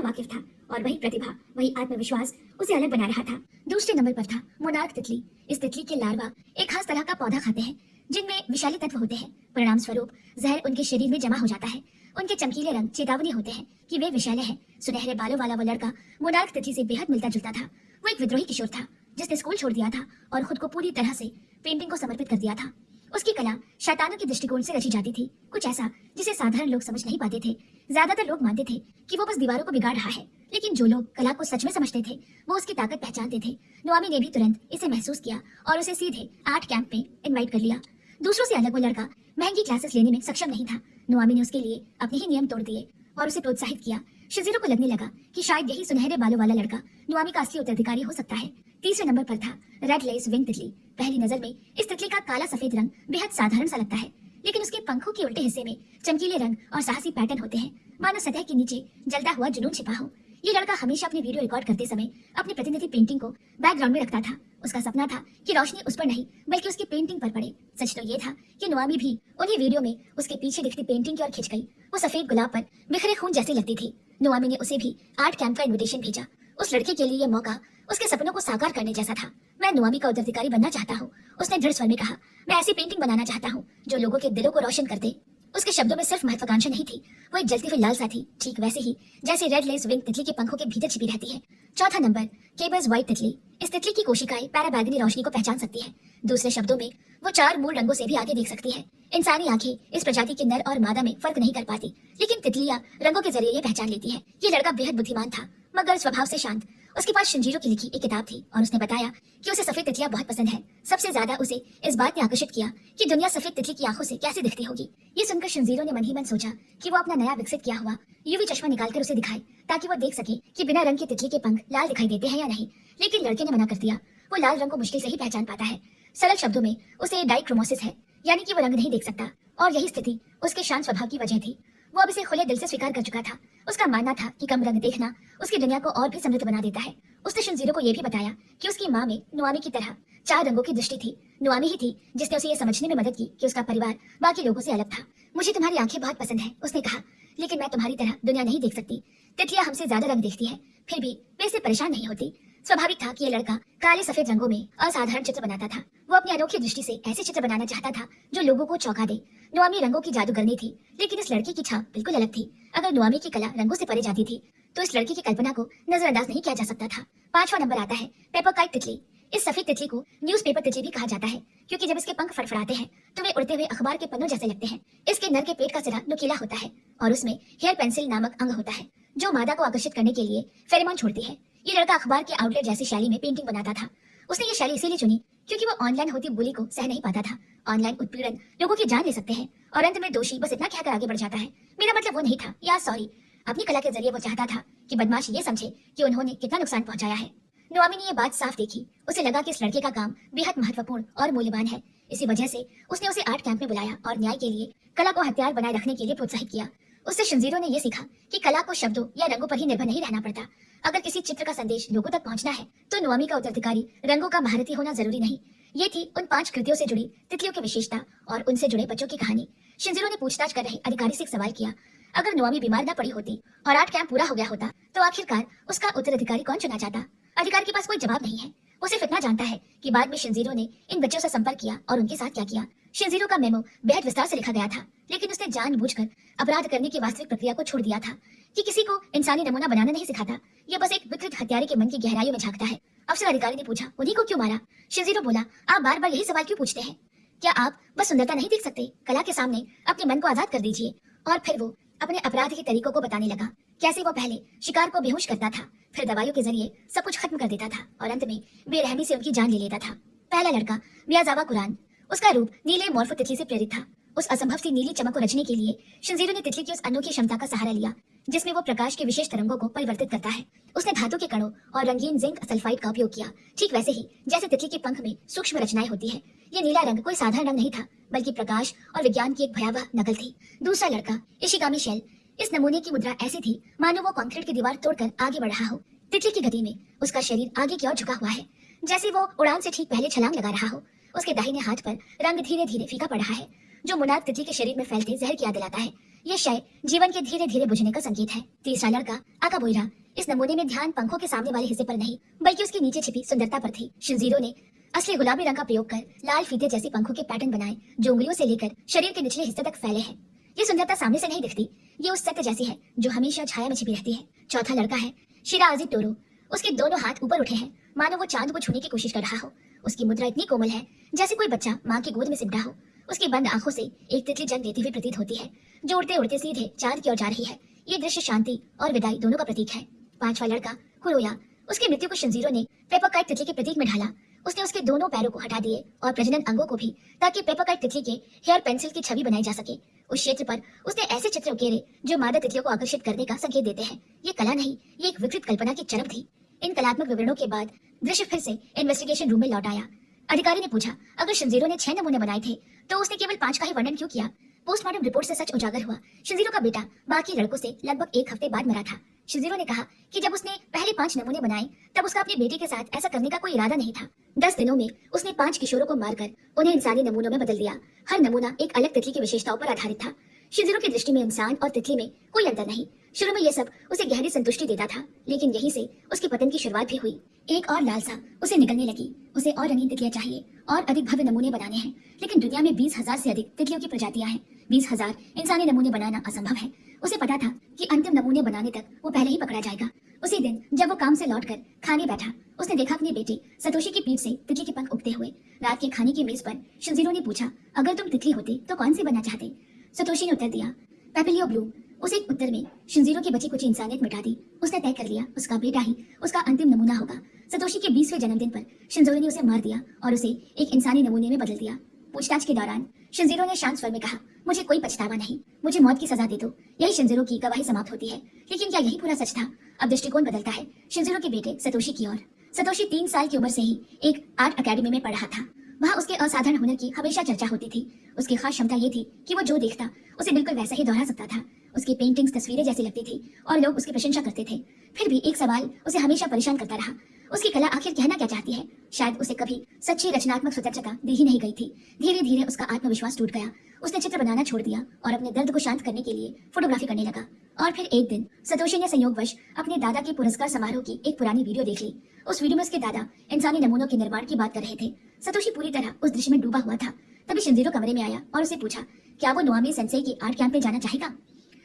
वाकिफ था और वही प्रतिभा, वही आत्मविश्वास उसे अलग बना रहा था। दूसरे नंबर पर था मोनार्क तितली। इस तितली के लार्वा एक खास तरह का पौधा खाते हैं जिनमें विषैले तत्व होते हैं। परिणाम स्वरूप जहर उनके शरीर में जमा हो जाता है। उनके चमकीले रंग चेतावनी होते हैं कि वे विषैले हैं। सुनहरे बालों वाला वो लड़का मोनार्क तितली से बेहद मिलता जुलता था। वो एक विद्रोही किशोर था जिसने स्कूल छोड़ दिया था और खुद को पूरी तरह से पेंटिंग को समर्पित कर दिया था। उसकी कला शैतानों के दृष्टिकोण से रची जाती थी, कुछ ऐसा जिसे साधारण लोग समझ नहीं पाते थे। ज्यादातर लोग मानते थे कि वो बस दीवारों को बिगाड़ रहा है, लेकिन जो लोग कला को सच में समझते थे वो उसकी ताकत पहचानते थे। नोआमी ने भी तुरंत इसे महसूस किया और उसे सीधे आर्ट कैंप में इनवाइट कर लिया। दूसरों से अलग वो लड़का महंगी क्लासेस लेने में सक्षम नहीं था। नोआमी ने उसके लिए अपने ही नियम तोड़ दिए और उसे प्रोत्साहित किया। शिनजीरो को लगने लगा कि शायद यही सुनहरे बालों वाला लड़का नोआमी का असली उत्तराधिकारी हो सकता है। तीसरे नंबर पर था रेड लेस विंग तितली। पहली नजर में इस तितली का काला सफेद रंग बेहद साधारण सा लगता है, लेकिन उसके पंखों के उल्टे हिस्से में चमकीले रंग और साहसी पैटर्न होते हैं, मानो सतह के नीचे जलता हुआ जुनून छिपा हो। ये लड़का हमेशा अपनी वीडियो रिकॉर्ड करते समय अपनी प्रतिनिधि पेंटिंग को बैकग्राउंड में रखता था। उसका सपना था कि रोशनी उस पर नहीं बल्कि उसकी पेंटिंग पर पड़े। सच तो ये था कि नोआमी भी उन्हीं वीडियो में उसके पीछे दिखती पेंटिंग की ओर खिंच गई। वो सफेद गुलाब पर बिखरे खून जैसी लगती थी। नोआमी ने उसे भी आर्ट कैंप का इन्विटेशन भेजा। उस लड़के के लिए यह मौका उसके सपनों को साकार करने जैसा था। मैं नोआमी का उत्तराधिकारी बनना चाहता हूँ, उसने दृढ़ स्वर में कहा। मैं ऐसी पेंटिंग बनाना चाहता हूँ जो लोगों के दिलों को रोशन कर दे। उसके शब्दों में सिर्फ महत्वाकांक्षा नहीं थी, वो एक जलती हुई लालसा थी, ठीक वैसे ही जैसे रेड लेस विंग तितली के पंखों के भीतर छिपी रहती है। चौथा नंबर, केबर्स व्हाइट तितली। इस तितली की कोशिकाएं पैराबैगनी रोशनी को पहचान सकती है। दूसरे शब्दों में वो 4 मूल रंगों से भी आगे देख सकती है। इंसानी आंखें इस प्रजाति के नर और मादा में फर्क नहीं कर पाती, लेकिन तितलियां रंगों के जरिए ये पहचान लेती है। ये लड़का बेहद बुद्धिमान था, मगर स्वभाव से शांत। उसके पास शिनजीरो की लिखी एक किताब थी और उसने बताया कि उसे सफेद तितलियां बहुत पसंद है। सबसे ज्यादा उसे इस बात ने आकर्षित किया कि दुनिया सफेद तितली की आंखों से कैसे दिखती होगी। ये सुनकर शिनजीरो ने मन ही मन सोचा कि वो अपना नया विकसित किया हुआ यूवी चश्मा निकालकर उसे दिखाए, ताकि वो देख सके कि बिना रंग की तितली के पंख लाल दिखाई देते हैं या नहीं। लेकिन लड़के ने मना कर दिया। वो लाल रंग को मुश्किल से ही पहचान पाता है। सरल शब्दों में उसे डाइक्रोमोसिस है, यानी कि वो रंग नहीं देख सकता, और यही स्थिति उसके शांत स्वभाव की वजह थी। वो अब इसे खुले दिल से स्वीकार कर चुका था। उसका मानना था कि कम रंग देखना उसकी दुनिया को और भी समृद्ध बना देता है। उसने शिनजीरो को यह भी बताया कि उसकी माँ में नोआमी की तरह 4 रंगों की दृष्टि थी। नोआमी ही थी जिसने उसे ये समझने में मदद की कि उसका परिवार बाकी लोगों से अलग था। मुझे तुम्हारी आंखें बहुत पसंद है, उसने कहा, लेकिन मैं तुम्हारी तरह दुनिया नहीं देख सकती। तितलियां हमसे ज्यादा रंग देखती है, फिर भी वे इससे परेशान नहीं होती। स्वाभाविक था कि यह लड़का काले सफेद रंगों में असाधारण चित्र बनाता था। वो अपनी अनोखी दृष्टि से ऐसे चित्र बनाना चाहता था जो लोगों को चौंका दे। नोआमी रंगों की जादूगरनी थी, लेकिन इस लड़के की छाप बिल्कुल अलग थी। अगर नोआमी की कला रंगों से परे जाती थी तो इस लड़के की कल्पना को नजरअंदाज नहीं किया जा सकता था। 5वां नंबर आता है पेपरकाइट तितली। इस सफेद तितली को न्यूज़पेपर तितली भी कहा जाता है, क्योंकि जब इसके पंख फड़फड़ाते हैं तो वे उड़ते हुए अखबार के पन्नों जैसे लगते हैं। इसके नर के पेट का सिरा नुकीला होता है और उसमें हेयर पेंसिल नामक अंग होता है जो मादा को आकर्षित करने के लिए फेरोमोन छोड़ती है। ये लड़का अखबार के आउटलेट जैसी शैली में पेंटिंग बनाता था। उसने ये शैली इसीलिए चुनी क्योंकि वो ऑनलाइन होती बुली को सह नहीं पाता था। ऑनलाइन उत्पीड़न लोगों की जान ले सकते हैं और अंत में दोषी बस इतना कहकर आगे बढ़ जाता है, मेरा मतलब वो नहीं था, या सॉरी। अपनी कला के जरिए वो चाहता था कि बदमाश ये समझे कि उन्होंने कितना नुकसान पहुंचाया है। नोआमी ने ये बात साफ देखी। उसे लगा कि इस लड़के का काम बेहद महत्वपूर्ण और मूल्यवान है। इसी वजह से उसने उसे आर्ट कैंप में बुलाया और न्याय के लिए कला को हथियार बनाए रखने के लिए प्रोत्साहित किया। उससे शिनजीरो ने यह सीखा कि कला को शब्दों या रंगों पर ही निर्भर नहीं रहना पड़ता। अगर किसी चित्र का संदेश लोगों तक पहुंचना है तो नोआमी का उत्तराधिकारी रंगों का महारथी होना जरूरी नहीं। ये थी उन 5 कृतियों से जुड़ी तितलियों की विशेषता और उनसे जुड़े बच्चों की कहानी। शिनजीरो ने पूछताछ कर रहे अधिकारी से एक सवाल किया, अगर नोआमी बीमार न पड़ी होती और आर्ट कैंप पूरा हो गया होता तो आखिरकार उसका उत्तराधिकारी कौन चुना जाता? अधिकारी के पास कोई जवाब नहीं है। वो सिर्फ इतना जानता है कि बाद में शिनजीरो ने इन बच्चों से संपर्क किया और उनके साथ क्या किया। शिनजीरो का मेमो बेहद विस्तार से लिखा गया था, लेकिन उसने जानबूझकर अपराध करने की वास्तविक प्रक्रिया को छोड़ दिया था कि किसी को इंसानी नमूना बनाना नहीं सिखाता। यह बस एक विकृत हत्यारे के मन की गहराइयों में झांकता है। अफसर अधिकारी ने पूछा, उन्हीं को क्यों मारा? शिनजीरो बोला, आप बार बार यही सवाल क्यों पूछते हैं? क्या आप बस सुंदरता नहीं देख सकते? कला के सामने अपने मन को आजाद कर दीजिए। और फिर वो अपने अपराध के तरीकों को बताने लगा, कैसे वो पहले शिकार को बेहोश करता था, फिर दवाइयों के जरिए सब कुछ खत्म कर देता था और अंत में बेरहमी से उनकी जान ले लेता था। पहला लड़का मियाजावा कुरान। उसका रूप नीले मॉर्फो तितली से प्रेरित था। उस असंभव सी नीली चमक को रचने के लिए शिनजीरो ने तितली की उस अनोखी क्षमता का सहारा लिया जिसमें वो प्रकाश के विशेष तरंगों को परिवर्तित करता है। उसने धातु के कणों और रंगीन जिंक सल्फाइड का उपयोग किया, ठीक वैसे ही जैसे तितली के पंख में सूक्ष्म रचनाएं होती है। ये नीला रंग कोई साधारण रंग नहीं था, बल्कि प्रकाश और विज्ञान की एक भयावह नकल थी। दूसरा लड़का इशिगामी शेल। इस नमूने की मुद्रा ऐसी थी मानो वो कंक्रीट की दीवार तोड़कर आगे बढ़ रहा हो। तितली की गति में उसका शरीर आगे की ओर झुका हुआ है, जैसे वो उड़ान से ठीक पहले छलांग लगा रहा हो। उसके दाहिने हाथ पर रंग धीरे धीरे फीका पड़ रहा है, जो मुनाद तितली के शरीर में फैलते जहर की याद दिलाता है। यह शय जीवन के धीरे धीरे बुझने का संकेत है। तीसरा लड़का आकाबोइरा। इस नमूने में ध्यान पंखों के सामने वाले हिस्से पर नहीं, बल्कि उसके नीचे छिपी सुंदरता पर थी। शिनजीरो ने असली गुलाबी रंग का प्रयोग कर लाल फीते जैसे पंखों के पैटर्न बनाए, जो उंगलियों से लेकर शरीर के निचले हिस्से तक फैले हैं। ये सुंदरता सामने से नहीं दिखती, ये उस सत्य जैसी है जो हमेशा छाया में छिपी रहती है। चौथा लड़का है शिराजी टोरो। उसके दोनों हाथ ऊपर उठे हैं, मानो वो चांद को छूने की कोशिश कर रहा हो। उसकी मुद्रा इतनी कोमल है जैसे कोई बच्चा माँ की गोद में सिमटा हो। उसकी बंद आंखों से एक तितली जन्म लेती हुई प्रतीत होती है, जो उड़ते उड़ते सीधे चांद की ओर जा रही है। ये दृश्य शांति और विदाई दोनों का प्रतीक है। 5वां लड़का कुरोया। उसकी मृत्यु को शिनजीरो ने पेपरकाइट तितली के प्रतीक में ढाला। उसने उसके दोनों पैरों को हटा दिए और प्रजनन अंगों को भी, ताकि पेपरकाइट तितली के हेयर पेंसिल की छवि बनाई जा सके। उस क्षेत्र पर उसने ऐसे चित्र उकेरे जो मादा तितलियों को आकर्षित करने का संकेत देते हैं। ये कला नहीं, ये एक विकृत कल्पना की चरम थी। इन कलात्मक विवरणों के बाद दृश्य फिर से इन्वेस्टिगेशन रूम में लौट आया। अधिकारी ने पूछा, अगर शिंजीरो ने 6 नमूने बनाए थे तो उसने केवल 5 का ही वर्णन क्यों किया? पोस्टमार्टम रिपोर्ट से सच उजागर हुआ। शिंजीरो का बेटा बाकी लड़कों से लगभग 1 हफ्ते बाद मरा था। शिंजीरो ने कहा कि जब उसने पहले 5 नमूने बनाए तब उसका अपनी बेटी के साथ ऐसा करने का कोई इरादा नहीं था। 10 दिनों में उसने 5 किशोरों को मारकर उन्हें इंसानी नमूनों में बदल दिया। हर नमूना एक अलग तितली की विशेषताओं पर आधारित था। शिंजीरो की दृष्टि में इंसान और तितली में कोई अंतर नहीं। शुरू में यह सब उसे गहरी संतुष्टि देता था, लेकिन यहीं से उसके पतन की शुरुआत भी हुई। एक और लालसा उसे निकलने लगी। उसे और रंगीन तितलियां चाहिए और अधिक भव्य नमूने बनाने हैं, लेकिन दुनिया में 20,000 से अधिक तितलियों की प्रजातियां हैं। 20,000 इंसानी नमूने बनाना असंभव है। उसे पता था कि अंतिम नमूने बनाने तक वो पहले ही पकड़ा जाएगा। उसी दिन जब वो काम से लौटकर खाने बैठा, उसने देखा अपनी बेटी सतोशी की पीठ से तितली के पंख उगते हुए। रात के खाने की मेज पर शिंजीरो ने पूछा, अगर तुम तितली होते तो कौन सी बनना चाहते? सतोशी ने उत्तर दिया, पेपिलियो ब्लू। उसे एक उत्तर में शिंजीरो की बची कुछ इंसानियत मिटा दी। उसने तय कर लिया उसका बेटा ही उसका अंतिम नमूना होगा। सतोशी के 20वें जन्मदिन पर शिंजीरो ने उसे मार दिया और उसे एक इंसानी नमूने में बदल दिया। पूछताछ के दौरान शिंजीरो ने शांत स्वर में कहा, मुझे कोई पछतावा नहीं, मुझे मौत की सजा दे दो। यही शिंजीरो की गवाही समाप्त होती है। लेकिन क्या यही पूरा सच था? अब दृष्टिकोण बदलता है शिंजीरो के बेटे सतोशी की ओर। सतोशी 3 साल की उम्र से ही एक आर्ट अकेडमी में पढ़ रहा था। वहाँ उसके असाधारण हुनर की हमेशा चर्चा होती थी। उसकी खास क्षमता ये थी कि वो जो देखता उसे बिल्कुल वैसा ही दोहरा सकता था। उसकी पेंटिंग्स तस्वीरें जैसी लगती थी और लोग उसकी प्रशंसा करते थे। फिर भी एक सवाल उसे हमेशा परेशान करता रहा, उसकी कला आखिर कहना क्या चाहती है? शायद उसे कभी सच्ची रचनात्मक स्वतंत्रता दी ही नहीं गई थी। धीरे धीरे उसका आत्मविश्वास टूट गया। उसने चित्र बनाना छोड़ दिया और अपने दर्द को शांत करने के लिए फोटोग्राफी करने लगा। और फिर एक दिन सतोशी ने संयोगवश अपने दादा के पुरस्कार समारोह की एक पुरानी वीडियो देख ली। उस वीडियो में उसके दादा इंसानी नमूनों के निर्माण की बात कर रहे थे। सतोशी पूरी तरह उस दृश्य में डूबा हुआ था। तभी शिंजीरो कमरे में आया और उसे पूछा, क्या वो नोआमी सेंसेई की आर्ट कैंप में जाना चाहेगा?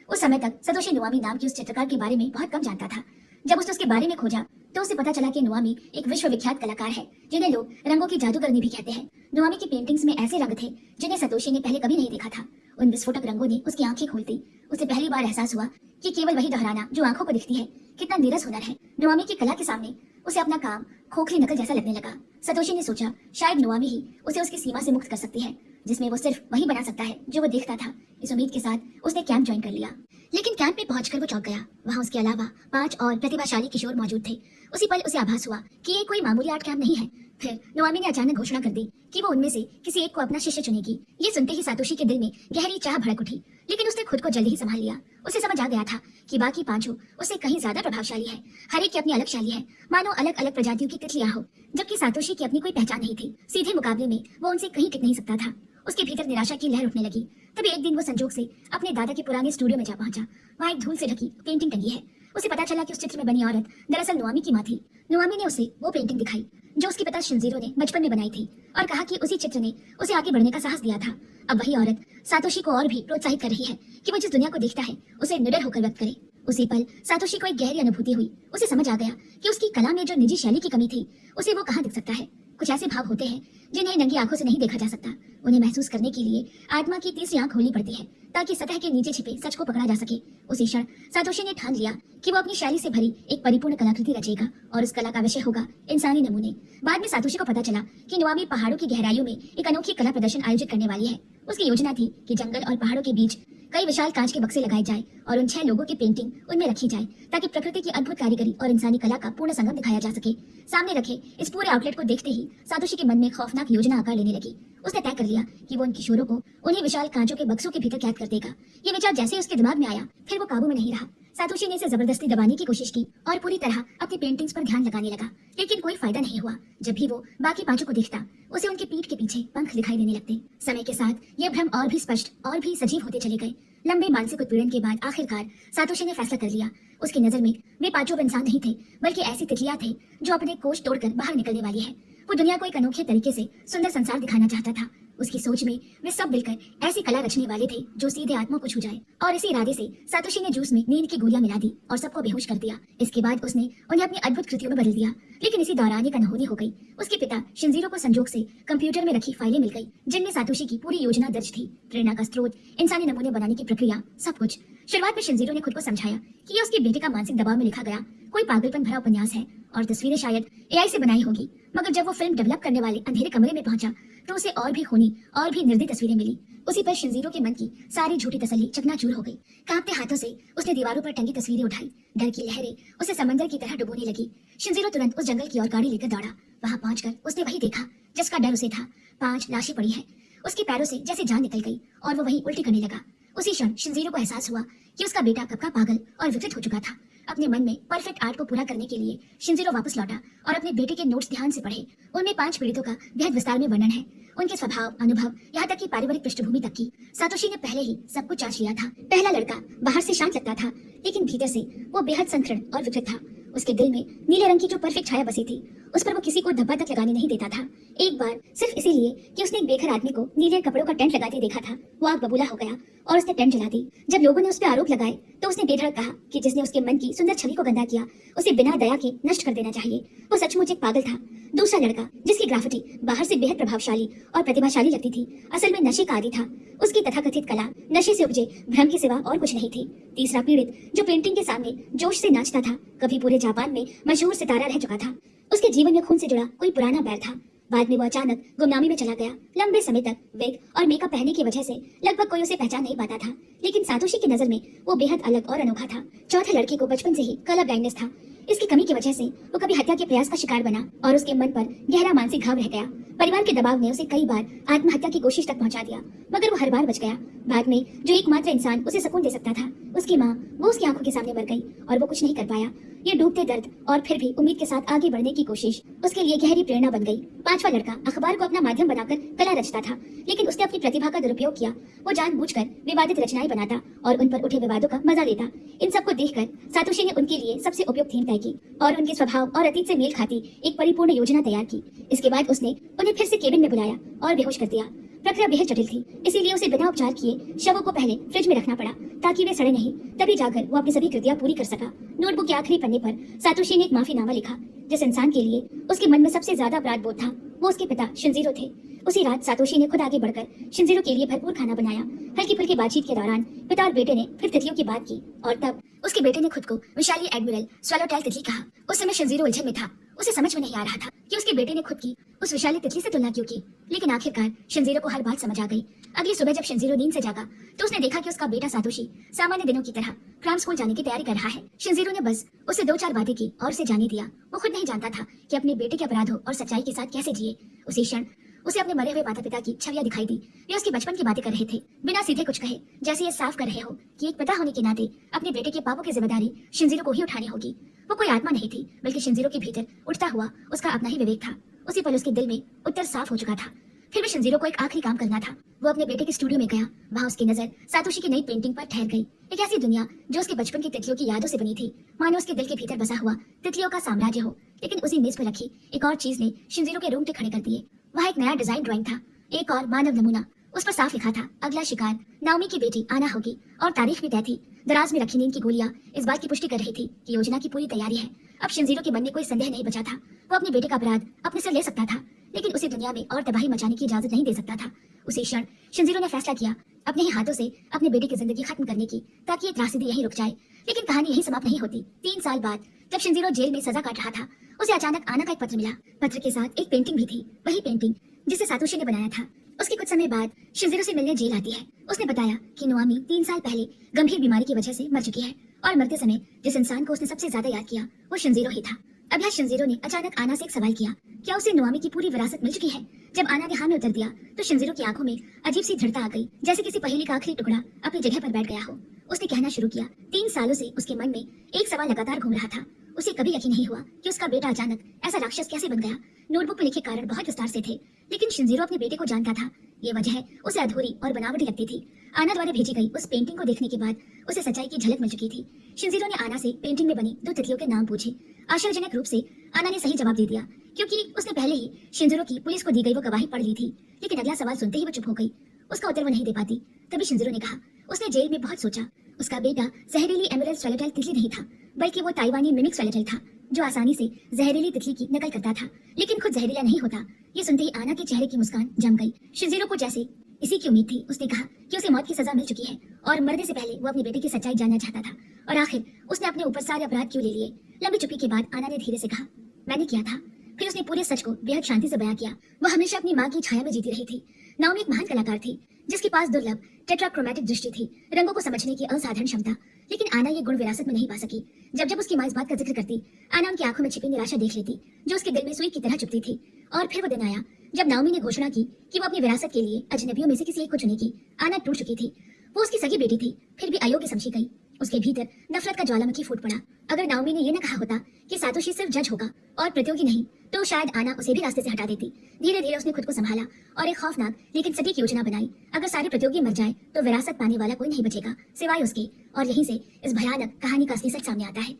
उस समय तक सतोशी नोआमी नाम की उस चित्रकार के बारे में बहुत कम जानता था। जब उसने उसके बारे में खोजा तो उसे पता चला कि नोआमी एक विश्वविख्यात कलाकार है, जिन्हें लोग रंगों की जादूगरनी भी कहते हैं। नोआमी की पेंटिंग्स में ऐसे रंग थे जिन्हें सतोशी ने पहले कभी नहीं देखा था। उन विस्फोटक रंगों ने उसकी आंखें खोल दी। उसे पहली बार एहसास हुआ कि केवल वही दोहराना जो आंखों को दिखती है कितना नीरस हुनर है। नोआमी की कला के सामने उसे अपना काम खोखली नकल जैसा लगने लगा। सतोशी ने सोचा, शायद नोआमी ही उसे उसकी सीमा से मुक्त कर सकती है, जिसमें वो सिर्फ वही बना सकता है जो वो देखता था। इस उम्मीद के साथ उसने कैंप ज्वाइन कर लिया। लेकिन कैंप में पहुंचकर वो चौंक गया। वहाँ उसके अलावा 5 और प्रतिभाशाली किशोर मौजूद थे। उसी पल उसे आभास हुआ कि ये कोई मामूली आर्ट कैंप नहीं है। फिर नोआमी ने अचानक घोषणा कर दी कि वो उनमें से किसी एक को अपना शिष्य चुनेगी। ये सुनते ही सातोशी के दिल में गहरी चाह भड़क उठी, लेकिन उसने खुद को जल्दी ही संभाल लिया। उसे समझ आ गया था कि बाकी 5 उससे कहीं ज्यादा प्रभावशाली है। हर एक की अपनी अलग शैली है, मानो अलग अलग प्रजातियों की तितलियां हो। जबकि सातोशी की अपनी कोई पहचान नहीं थी। सीधे मुकाबले में वो उनसे कहीं टिक नहीं सकता था। उसके भीतर निराशा की लहर उठने लगी। तभी एक दिन वो संजोग से अपने दादा के पुराने स्टूडियो में जा पहुंचा। वहाँ एक धूल से ढकी पेंटिंग टंगी है। उसे पता चला कि उस चित्र में बनी औरत दरअसल नोआमी की माँ थी। नोआमी ने उसे वो पेंटिंग दिखाई जो उसके पिता शिंजीरो ने बचपन में बनाई थी और कहा कि उसी चित्र ने उसे आगे बढ़ने का साहस दिया था। अब वही औरत सातोशी को और भी प्रोत्साहित कर रही है कि वो जिस दुनिया को देखता है उसे निडर होकर व्यक्त करे। उसी पल सातोशी को एक गहरी अनुभूति हुई। उसे समझ आ गया कि उसकी कला में जो निजी शैली की कमी थी उसे वो कहाँ दिख सकता है। कुछ ऐसे भाव होते हैं जिन्हें नंगी आंखों से नहीं देखा जा सकता। उन्हें महसूस करने के लिए आत्मा की तीसरी आंख खोलनी पड़ती है ताकि सतह के नीचे छिपे सच को पकड़ा जा सके। उसी क्षण सातोशी ने ठान लिया कि वो अपनी शैली से भरी एक परिपूर्ण कलाकृति रचेगा और उस कला का विषय होगा इंसानी नमूने। बाद में सातोशी को पता चला कि नोआमी पहाड़ों की गहराइयों में एक अनोखी कला प्रदर्शन आयोजित करने वाली है। उसकी योजना थी कि जंगल और पहाड़ों के बीच कई विशाल कांच के बक्से लगाए जाए और उन 6 लोगों की पेंटिंग उनमें रखी जाए ताकि प्रकृति की अद्भुत कारीगरी और इंसानी कला का पूर्ण संगम दिखाया जा सके। सामने रखे इस पूरे आउटलेट को देखते ही सातोशी के मन में खौफनाक योजना आकार लेने लगी। उसने तय कर लिया कि वो उन किशोरों को उन्हीं विशाल कांचों के बक्सों के भीतर कैद कर देगा। ये विचार जैसे ही उसके दिमाग में आया फिर वो काबू में नहीं रहा। सातोशी ने इसे जबरदस्ती दबाने की कोशिश की और पूरी तरह अपनी पेंटिंग्स पर ध्यान लगाने लगा, लेकिन कोई फायदा नहीं हुआ। जब भी वो बाकी 5 को देखता उसे उनकी पीठ के पीछे पंख दिखाई देने लगते। समय के साथ ये भ्रम और भी स्पष्ट और भी सजीव होते चले गए। लंबे मानसिक उत्पीड़न के बाद आखिरकार सातोशी ने फैसला कर लिया। उसकी नजर में वे 5 इंसान नहीं थे, बल्कि ऐसी तितलियां थे जो अपने कोष तोड़कर बाहर निकलने वाली है। वो दुनिया को एक अनोखे तरीके से सुंदर संसार दिखाना चाहता था। उसकी सोच में वे सब मिलकर ऐसी कला रचने वाले थे जो सीधे आत्मा को छू जाए। और इसी इरादे से सातोशी ने जूस में नींद की गोलियां मिला दी और सबको बेहोश कर दिया। इसके बाद उसने उन्हें अपनी अद्भुत कृतियों में बदल दिया। लेकिन इसी दौरान एक अनहोनी हो गई। उसके पिता शिंजीरो को संजोग से कंप्यूटर में रखी फाइलें मिल गई जिनमें सातोशी की पूरी योजना दर्ज थी। प्रेरणा का स्रोत, इंसानी नमूने बनाने की प्रक्रिया, सब कुछ। शुरुआत में शिंजीरो ने खुद को समझाया कि यह उसके बेटे का मानसिक दबाव में लिखा गया कोई पागलपन भरा उपन्यास है और तस्वीरें शायद एआई से बनाई होगी। मगर जब वो फिल्म डेवलप करने वाले अंधेरे कमरे में पहुंचा तो उसे और भी खूनी और भी निर्दयी तस्वीरें मिली। उसी पर शिनजीरो के मन की सारी झूठी तसल्ली चकनाचूर हो गई। कांपते हाथों से उसने दीवारों पर टंगी तस्वीरें उठाई। डर की लहरें उसे समंदर की तरह डुबोने लगी। शिनजीरो तुरंत उस जंगल की ओर गाड़ी लेकर दौड़ा। वहां पहुंचकर उसने वही देखा जिसका डर उसे था। 5 लाशें पड़ी हैं। उसके पैरों से जैसे जान निकल गई और वो वहीं उल्टी करने लगा। उसी क्षण शिनजीरो को एहसास हुआ कि उसका बेटा कब का पागल और विकृत हो चुका था। अपने मन में परफेक्ट आर्ट को पूरा करने के लिए शिनजीरो वापस लौटा और अपने बेटे के नोट्स ध्यान से पढ़े। उनमें 5 पीड़ितों का बेहद विस्तार में वर्णन है, उनके स्वभाव, अनुभव, यहाँ तक कि पारिवारिक पृष्ठभूमि तक की। सातोशी ने पहले ही सब कुछ जांच लिया था। पहला लड़का बाहर से शांत लगता था, लेकिन भीतर से वो बेहद संकीर्ण और विकृत था। उसके दिल में नीले रंग की जो परफेक्ट छाया बसी थी, उस पर वो किसी को धब्बा तक लगाने नहीं देता था। एक बार सिर्फ इसीलिए कि उसने एक बेघर आदमी को नीले कपड़ों का टेंट लगाते देखा था, वो आग बबूला हो गया और उसने टेंट जला दी। जब लोगों ने उस पर आरोप लगाए तो उसने बेधड़क कहा कि जिसने उसके मन की सुंदर छवि को गंदा किया, उसे बिना दया के नष्ट कर देना चाहिए। वो सचमुच एक पागल था। दूसरा लड़का, जिसकी ग्राफिटी बाहर से बेहद प्रभावशाली और प्रतिभाशाली लगती थी, असल में नशे का आदी था। उसकी तथाकथित कला नशे से उपजे भ्रम के सिवा और कुछ नहीं थी। तीसरा पीड़ित, जो पेंटिंग के सामने जोश से नाचता था, कभी पूरे जापान में मशहूर सितारा रह चुका था। उसके जीवन में खून से जुड़ा कोई पुराना बैर था। बाद में वो अचानक गुमनामी में चला गया। लंबे समय तक विग और मेकअप पहनने की वजह से लगभग कोई उसे पहचान नहीं पाता था, लेकिन सातोशी की नजर में वो बेहद अलग और अनोखा था। चौथे लड़के को बचपन से ही कलर ब्लाइंडनेस था। इसकी कमी की वजह से वो कभी हत्या के प्रयास का शिकार बना और उसके मन पर गहरा मानसिक घाव रह गया। परिवार के दबाव ने उसे कई बार आत्महत्या की कोशिश तक पहुंचा दिया, मगर वो हर बार बच गया। बाद में जो एकमात्र इंसान उसे सुकून दे सकता था, उसकी माँ, वो उसकी आंखों के सामने मर गई और वो कुछ नहीं कर पाया। ये डूबते दर्द और फिर भी उम्मीद के साथ आगे बढ़ने की कोशिश उसके लिए गहरी प्रेरणा बन गई। पांचवा लड़का अखबार को अपना माध्यम बनाकर कला रचता था, लेकिन उसने अपनी प्रतिभा का दुरुपयोग किया। वो जानबूझकर विवादित रचनाएं बनाता और उन पर उठे विवादों का मजा लेता। इन सबको देखकर सातोशी ने उनके लिए सबसे उपयुक्त थीम तय की और उनके स्वभाव और अतीत से मेल खाती एक परिपूर्ण योजना तैयार की। इसके बाद उसने उन्हें फिर से केबिन में बुलाया और बेहोश कर दिया। प्रक्रिया बेहद जटिल थी, इसीलिए उसे बिना उपचार किए शवों को पहले फ्रिज में रखना पड़ा ताकि वे सड़े नहीं। तभी जाकर वो अपनी सभी कृतियां पूरी कर सका। नोटबुक के आखिरी पन्ने पर सातोशी ने एक माफीनामा लिखा। जिस इंसान के लिए उसके मन में सबसे ज्यादा अपराध बोध था, वो उसके पिता शिनजीरो थे। उसी रात सातोशी ने खुद आगे बढ़कर शिनजीरो के लिए भरपूर खाना बनाया। हल्की फुल्की बातचीत के दौरान पिता और बेटे ने फिर तिथियों की बात की और तब उसके बेटे ने खुद को विशाली एडमिरल स्वैलोटेल तितली कहा। उस समय शिनजीरो उलझन में था। उसे समझ में नहीं आ रहा था कि उसके बेटे ने खुद की उस विशाली तितली से तुलना क्यों की, लेकिन आखिरकार शिनजीरो को हर बात समझ आ गई। अगली सुबह जब शिनजीरो नींद से जागा तो उसने देखा कि उसका बेटा सातोशी सामान्य दिनों की तरह क्राइम स्कूल जाने की तैयारी कर रहा है। शिनजीरो ने बस उससे 2-4 बातें की और उसे जाने दिया। वो खुद नहीं जानता था कि अपने बेटे के अपराधों और सच्चाई के साथ कैसे जिए। उसी क्षण उसे अपने मरे हुए माता पिता की छवियां दिखाई दी। वे उसके बचपन की बातें कर रहे थे, बिना सीधे कुछ कहे, जैसे ये साफ कर रहे हो कि एक पिता होने के नाते अपने बेटे के पापों की जिम्मेदारी शिनजीरो को ही उठानी होगी। वो कोई आत्मा नहीं थी, बल्कि शिनजीरो के भीतर उठता हुआ उसका अपना ही विवेक था। उसी पल उसके दिल में उत्तर साफ हो चुका था। फिर भी शिनजीरो को एक आखिरी काम करना था। वो अपने बेटे के स्टूडियो में गया। वहाँ उसकी नजर सातोशी की नई पेंटिंग पर ठहर गई। एक ऐसी दुनिया जो उसके बचपन की तितलियों की यादों से बनी थी, मानो उसके दिल के भीतर बसा हुआ तितलियों का साम्राज्य हो। लेकिन उसी मेज पर रखी एक और चीज ने शिनजीरो के रोंगटे खड़े कर दिए। वहाँ एक नया डिजाइन ड्राइंग था, एक और मानव नमूना। उस पर साफ लिखा था, अगला शिकार नाओमी की बेटी आना होगी। और तारीख भी तय थी। दराज में रखी नींद की गोलियां इस बात की पुष्टि कर रही थी कि योजना की पूरी तैयारी है। अब शिनजीरो के मन में कोई संदेह नहीं बचा था। वो अपने बेटे का अपराध अपने से ले सकता था, लेकिन उसे दुनिया में और तबाही मचाने की इजाजत नहीं दे सकता था। उसी क्षण शिनजीरो ने फैसला किया अपने ही हाथों से अपने बेटे की जिंदगी खत्म करने की, ताकि ये त्रासदी यहीं रुक जाए। लेकिन कहानी यहीं समाप्त नहीं होती। 3 साल बाद जब शिनजीरो जेल में सजा काट रहा था, उसे अचानक आना का एक पत्र मिला। पत्र के साथ एक पेंटिंग भी थी, वही पेंटिंग जिसे सातोशी ने बनाया था। उसके कुछ समय बाद शिनजीरो से मिलने जेल आती है। उसने बताया कि नोआमी 3 साल पहले गंभीर बीमारी की वजह से मर चुकी है और मरते समय जिस इंसान को उसने सबसे ज्यादा याद किया वो शिनजीरो ही था। अब यहाँ शिनजीरो ने अचानक आना से एक सवाल किया, क्या उसे नोआमी की पूरी विरासत मिल चुकी है? जब आना ने हाँ में उत्तर दिया तो शिनजीरो की आंखों में अजीब सी दृढ़ता आ गई, जैसे किसी पहेली का आखिरी टुकड़ा अपनी जगह पर बैठ गया हो। उसने कहना शुरू किया, 3 सालों से उसके मन में एक सवाल लगातार घूम रहा था। उसे कभी यकीन नहीं हुआ कि उसका बेटा अचानक ऐसा राक्षस कैसे बन गया। नोटबुक में लिखे कारण बहुत विस्तार से थे, लेकिन शिनजीरो अपने बेटे को जानता था। ये वजह उसे अधूरी और बनावटी लगती थी। आना द्वारा भेजी गई उस पेंटिंग को देखने के बाद उसे सच्चाई की झलक मिल चुकी थी। शिनजीरो ने आना से पेंटिंग में बनी 2 तितलियों के नाम पूछे। आश्चर्यजनक रूप से आना ने सही जवाब दे दिया, क्योंकि उसने पहले ही शिनजीरो की पुलिस को दी गई वो गवाही पढ़ ली थी। लेकिन अगला सवाल सुनते ही वो चुप हो गई। उसका उत्तर वो नहीं दे पाती। तभी शिनजीरो ने कहा, उसने जेल में बहुत सोचा। उसका बेटा जहरीली एमरल्ड स्वैलोटेल तितली नहीं था, बल्कि वो ताइवानी मिमिक स्वैलोटेल था, जो आसानी से जहरीली तितली की नकल करता था, लेकिन खुद जहरीला नहीं होता। ये सुनते ही आना के चेहरे की मुस्कान जम गई। शिनजीरो को जैसे इसी की उम्मीद थी। उसने कहा कि उसे मौत की सजा मिल चुकी है और मरने से पहले वो अपने बेटे की सच्चाई जानना चाहता था। और आखिर उसने अपने ऊपर सारे अपराध क्यों ले लिए? लंबी चुप्पी के बाद आना ने धीरे से कहा, मैंने किया था। फिर उसने पूरे सच को बेहद शांति से बयां किया। वह हमेशा अपनी माँ की छाया में जीती रही थी। नाओमी एक महान कलाकार थी जिसके पास दुर्लभ टेट्राक्रोमैटिक दृष्टि थी, रंगों को समझने की असाधारण क्षमता। लेकिन आना ये गुण विरासत में नहीं पा सकी। जब जब उसकी माँ इस बात का जिक्र करती, आना उनकी आंखों में छिपी निराशा देख लेती जो उसके दिल में सुई की तरह चुभती थी। और फिर वो दिन आया जब नाओमी ने घोषणा की कि वो अपनी विरासत के लिए अजनबियों में से किसी एक को चुनेगी। आना टूट चुकी थी। वो उसकी सगी बेटी थी, फिर भी अयोग्य समझी गई। उसके भीतर नफरत का ज्वालामुखी फूट पड़ा। अगर नाओमी ने यह न कहा होता कि सातोशी सिर्फ जज होगा और प्रतियोगी नहीं, तो शायद आना उसे भी रास्ते से हटा देती। धीरे धीरे उसने खुद को संभाला और एक खौफनाक लेकिन सटीक योजना बनाई। अगर सारे प्रतियोगी मर जाएं, तो विरासत पाने वाला कोई नहीं बचेगा सिवाय उसके। और यहीं से इस भयानक कहानी का असली सच सामने आता है।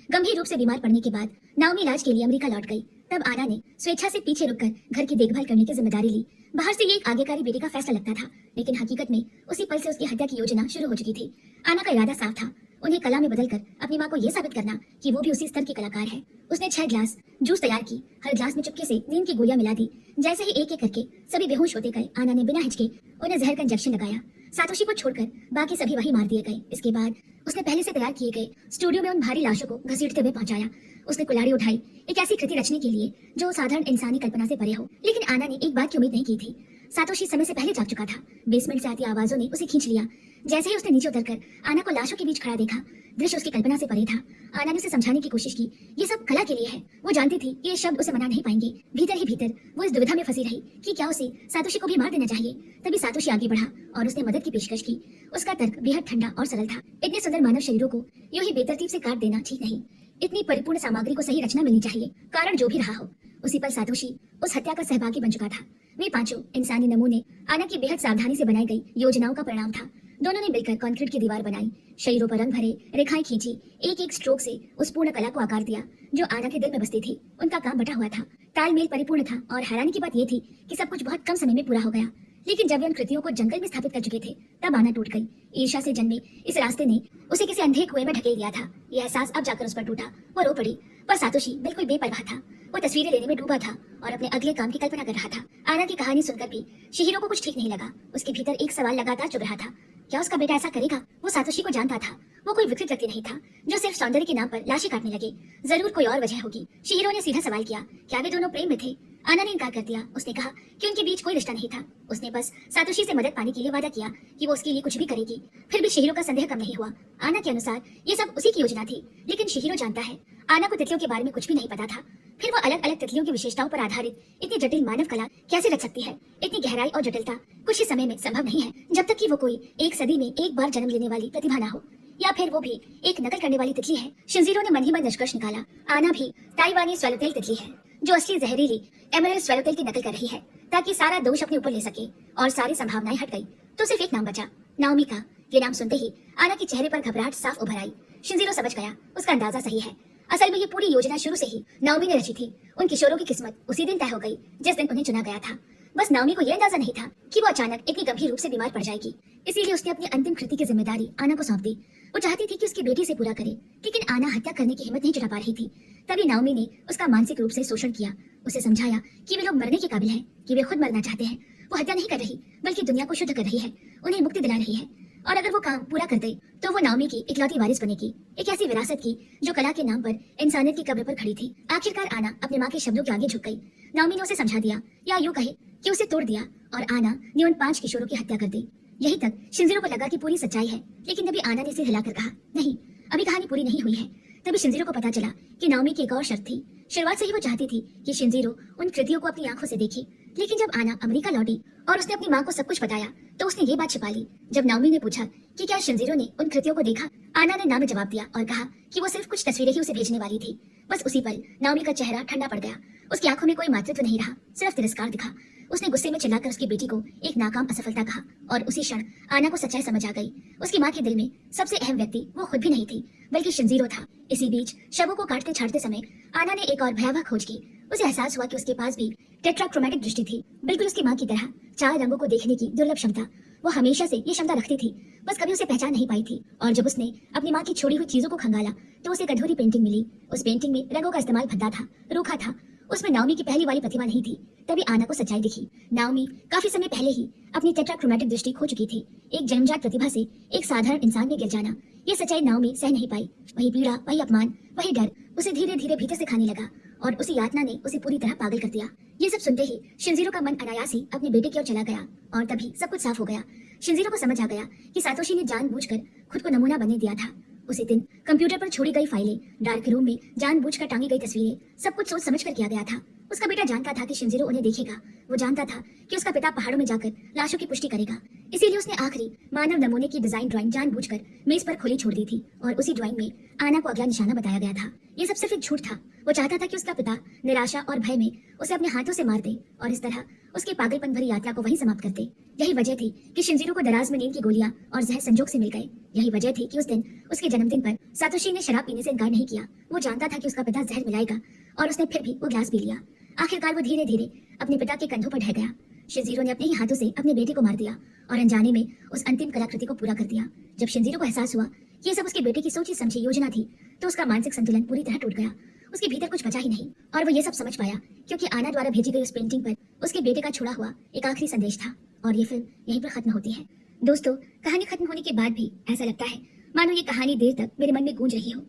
गंभीर रूप से बीमार पड़ने के बाद नाओमी इलाज के लिए अमेरिका लौट गई। तब आना ने स्वेच्छा से पीछे रुककर घर की देखभाल करने की जिम्मेदारी ली। बाहर से ये एक आज्ञाकारी बेटे का फैसला लगता था, लेकिन हकीकत में उसी पल से उसकी हत्या की योजना शुरू हो चुकी थी। आना का इरादा साफ था, उन्हें कला में बदलकर अपनी माँ को यह साबित करना कि वो भी उसी स्तर की कलाकार है। उसने 6 ग्लास जूस तैयार की। हर ग्लास में चुपके से नींद की गोलियां मिला दी। जैसे ही एक एक करके सभी बेहोश होते गए, आना ने बिना हिचके उन्हें जहर का इंजेक्शन लगाया। सातोशी को छोड़कर बाकी सभी वहीं मार दिए गए। इसके बाद उसने पहले से तैयार किए गए स्टूडियो में उन भारी लाशों को घसीटते हुए पहुंचाया। उसने कुल्हाड़ी उठाई एक ऐसी कृति रचने के लिए जो साधारण इंसानी कल्पना से परे हो। लेकिन आना ने एक बात की उम्मीद नहीं की थी। सातोशी समय से पहले जाग चुका था। बेसमेंट से आती आवाजों ने उसे खींच लिया। जैसे ही उसने नीचे उतरकर आना को लाशों के बीच खड़ा देखा, दृश्य उसकी कल्पना से परे था। आना ने उसे समझाने की कोशिश की, ये सब कला के लिए है। वो जानती थी कि ये शब्द उसे मना नहीं पाएंगे। भीतर ही भीतर वो इस दुविधा में फंसी रही कि क्या उसे सातोशी को भी मार देना चाहिए। तभी सातोशी आगे बढ़ा और उसने मदद की पेशकश की। उसका तर्क बेहद ठंडा और सरल था। इतने सुंदर मानव शरीरों को यूं ही बेतरतीब से काट देना ठीक नहीं। इतनी परिपूर्ण सामग्री को सही रचना मिलनी चाहिए, कारण जो भी रहा हो। उसी पर सातोशी उस हत्या का सहभागी बन चुका था। वे पांचों इंसानी नमूने आना की बेहद सावधानी से बनाई गई योजनाओं का परिणाम था। दोनों ने मिलकर कंक्रीट की दीवार बनाई, शरीरों पर रंग भरे, रेखाएं खींची, एक एक स्ट्रोक से उस पूर्ण कला को आकार दिया जो आना के दिल में बसती थी। उनका काम बटा हुआ था, तालमेल परिपूर्ण था और हैरानी की बात यह थी कि सब कुछ बहुत कम समय में पूरा हो गया। लेकिन जब वे उन कृतियों को जंगल में स्थापित कर चुके थे, तब आना टूट गई। ईर्ष्या से जन्मे इस रास्ते ने उसे किसी अंधे कुएं में ढकेल दिया था। यह एहसास अब जाकर उस पर टूटा। वो रो पड़ी, पर सातोशी बिल्कुल बेपरवाह था। वो तस्वीरें लेने में डूबा था और अपने अगले काम की कल्पना कर रहा था। आना की कहानी सुनकर भी शिहिरो को कुछ ठीक नहीं लगा। उसके भीतर एक सवाल लगातार चुभ रहा था, क्या उसका बेटा ऐसा करेगा? वो सातोशी को जानता था। वो कोई विकृत व्यक्ति नहीं था जो सिर्फ सौंदर्य के नाम पर लाशें काटने लगे। जरूर कोई और वजह होगी। शिहिरो ने सीधा सवाल किया, क्या वे दोनों प्रेम में थे? आना ने इनकार कर दिया। उसने कहा कि उनके बीच कोई रिश्ता नहीं था। उसने बस सातोशी से मदद पाने के लिए वादा किया कि वो उसके लिए कुछ भी करेगी। फिर भी शिहिरो का संदेह कम नहीं हुआ। आना के अनुसार ये सब उसी की योजना थी। लेकिन शिहिरो जानता है, आना को तितलियों के बारे में कुछ भी नहीं पता था। फिर वो अलग अलग तितलियों की विशेषताओं पर आधारित इतनी जटिल मानव कला कैसे रच सकती है? इतनी गहराई और जटिलता कुछ ही समय में संभव नहीं है, जब तक कि वो कोई एक सदी में एक बार जन्म लेने वाली प्रतिभा ना हो, या फिर वो भी एक नकल करने वाली तितली है। शिनजीरो ने मन ही मन निष्कर्ष निकाला, आना भी ताइवानी स्वैलोटेल तितली है जो असली जहरीली एमरल्ड स्वैलोटेल की नकल कर रही है ताकि सारा दोष अपने ऊपर ले सके। और सारी संभावनाएं हट गई तो सिर्फ एक नाम बचा, नाओमी का। ये नाम सुनते ही आना के चेहरे पर घबराहट साफ उभर आई। शिनजीरो समझ गया, उसका अंदाजा सही है। असल में ये पूरी योजना शुरू से ही नाओमी ने रची थी। उन किशोरों की किस्मत उसी दिन तय हो गई जिस दिन उन्हें चुना गया था। बस नाओमी को यह अंदाजा नहीं था कि वो अचानक इतनी गंभीर रूप से बीमार पड़ जाएगी। इसीलिए उसने अपनी अंतिम कृति की जिम्मेदारी आना को सौंप दी। वो चाहती थी कि उसकी बेटी से पूरा करे, लेकिन आना हत्या करने की हिम्मत नहीं जुटा पा रही थी। तभी नाओमी ने उसका मानसिक रूप से शोषण किया। उसे समझाया कि वे लोग मरने के काबिल हैं, कि वे खुद मरना चाहते हैं। वो हत्या नहीं कर रही, बल्कि दुनिया को शुद्ध कर रही है, उन्हें मुक्ति दिला रही है। और अगर वो काम पूरा कर दे तो वो नाओमी की इकलौती वारिस बनेगी, एक ऐसी विरासत की जो कला के नाम पर इंसानियत की कब्र पर खड़ी थी। आखिरकार आना अपने माँ के शब्दों के आगे झुक गई। नाओमी ने उसे समझा दिया, या यूं कहे कि उसे तोड़ दिया, और आना ने उन 5 किशोरों की हत्या कर दी। यही तक शिनजीरो को लगा कि पूरी सच्चाई है, लेकिन तभी आना ने सिर हिलाकर कहा, नहीं, अभी कहानी पूरी नहीं हुई है। तभी शिनजीरो को पता चला कि नाओमी की एक और शर्त थी। शुरुआत से ही वो चाहती थी कि शिनजीरो उन कृतियों को अपनी आंखों से देखे, लेकिन जब आना अमेरिका लौटी और उसने अपनी माँ को सब कुछ बताया, तो उसने ये बात छिपा ली। जब नाओमी ने पूछा कि क्या शिनजीरो ने उन कृतियों को देखा, आना ने ना में जवाब दिया और कहा कि वो सिर्फ कुछ तस्वीरें ही उसे भेजने वाली थी। बस उसी पल नाओमी का चेहरा ठंडा पड़ गया। उसकी आंखों में कोई मातृत्व नहीं रहा, सिर्फ तिरस्कार दिखा। उसने गुस्से में चिल्लाकर उसकी बेटी को एक नाकाम असफलता कहा, और उसी क्षण आना को सच्चाई समझ आ गई। उसकी माँ के दिल में सबसे अहम व्यक्ति वो खुद भी नहीं थी, बल्कि शिनजीरो था। इसी बीच शवों को काटते छाटते समय आना ने एक और भयावह खोज की। उसे एहसास हुआ कि उसके पास भी टेट्राक्रोमैटिक दृष्टि थी, बिल्कुल उसकी माँ की तरह। 4 रंगों को देखने की दुर्लभ क्षमता। वो हमेशा से ये क्षमता रखती थी, बस कभी उसे पहचान नहीं पाई थी। और जब उसने अपनी माँ की छोड़ी हुई चीजों को खंगाला तो उसे एक अधूरी पेंटिंग मिली। उस पेंटिंग में रंगों का इस्तेमाल भद्दा था, रूखा था। उसमें नाओमी की पहली वाली प्रतिभा नहीं थी। तभी आना को सच्चाई दिखी। नाओमी काफी समय पहले ही अपनी टेट्राक्रोमैटिक दृष्टि खो चुकी थी। एक जन्मजात प्रतिभा से एक साधारण इंसान में गिर जाना, ये सच्चाई नाओमी सह नहीं पाई। वही पीड़ा, वही अपमान, वही डर उसे धीरे धीरे भीतर से खाने लगा। और उसी यातना ने उसे पूरी तरह पागल कर दिया। ये सब सुनते ही शिनजीरो का मन अनायास ही अपने बेटे की ओर चला गया और तभी सब कुछ साफ हो गया। शिनजीरो को समझ आ गया कि सातोशी ने जानबूझकर खुद को नमूना बनने दिया था। उसी दिन कंप्यूटर पर छोड़ी गई फाइलें, डार्क रूम में जानबूझकर टांगी गई तस्वीरें, सब कुछ सोच समझ कर किया गया था। उसका बेटा जानता था कि शिनजीरो उन्हें देखेगा। वो जानता था कि उसका पिता पहाड़ों में जाकर लाशों की पुष्टि करेगा। इसीलिए उसने आखिरी मानव नमूने की डिजाइन ड्राइंग जानबूझकर मेज पर खुली छोड़ दी थी और उसी ड्राइंग में आना को अगला निशाना बताया गया था। ये सब सिर्फ एक झूठ था। वो चाहता था कि उसका पिता निराशा और भय में उसे अपने हाथों से मार दे और इस तरह उसकी पागलपन भरी यात्रा को वहीं समाप्त कर दे। यही वजह थी कि शिनजीरो को दराज में नींद की गोलियां और जहर संजोग से मिल गए। यही वजह थी कि उस दिन उसके जन्मदिन पर सातोशी ने शराब पीने से इनकार नहीं किया। वो जानता था कि उसका पिता जहर मिलाएगा और उसने फिर भी वो ग्लास पी लिया। आखिरकार वो धीरे धीरे अपने पिता के कंधों पर ढह गया। शिनजीरो ने अपने ही हाथों से अपने बेटे को मार दिया और अनजाने में उस अंतिम कलाकृति को पूरा कर दिया। जब शिनजीरो को एहसास हुआ कि ये सब उसके बेटे की सोची समझी योजना थी तो उसका मानसिक संतुलन पूरी तरह टूट गया। उसके भीतर कुछ बचा ही नहीं और वो ये सब समझ पाया क्योंकि आना द्वारा भेजी गई उस पेंटिंग पर उसके बेटे का छोड़ा हुआ एक आखिरी संदेश था। और ये फिल्म यहीं पर खत्म होती है। दोस्तों, कहानी खत्म होने के बाद भी ऐसा लगता है मानो ये कहानी देर तक मेरे मन में गूंज रही हो।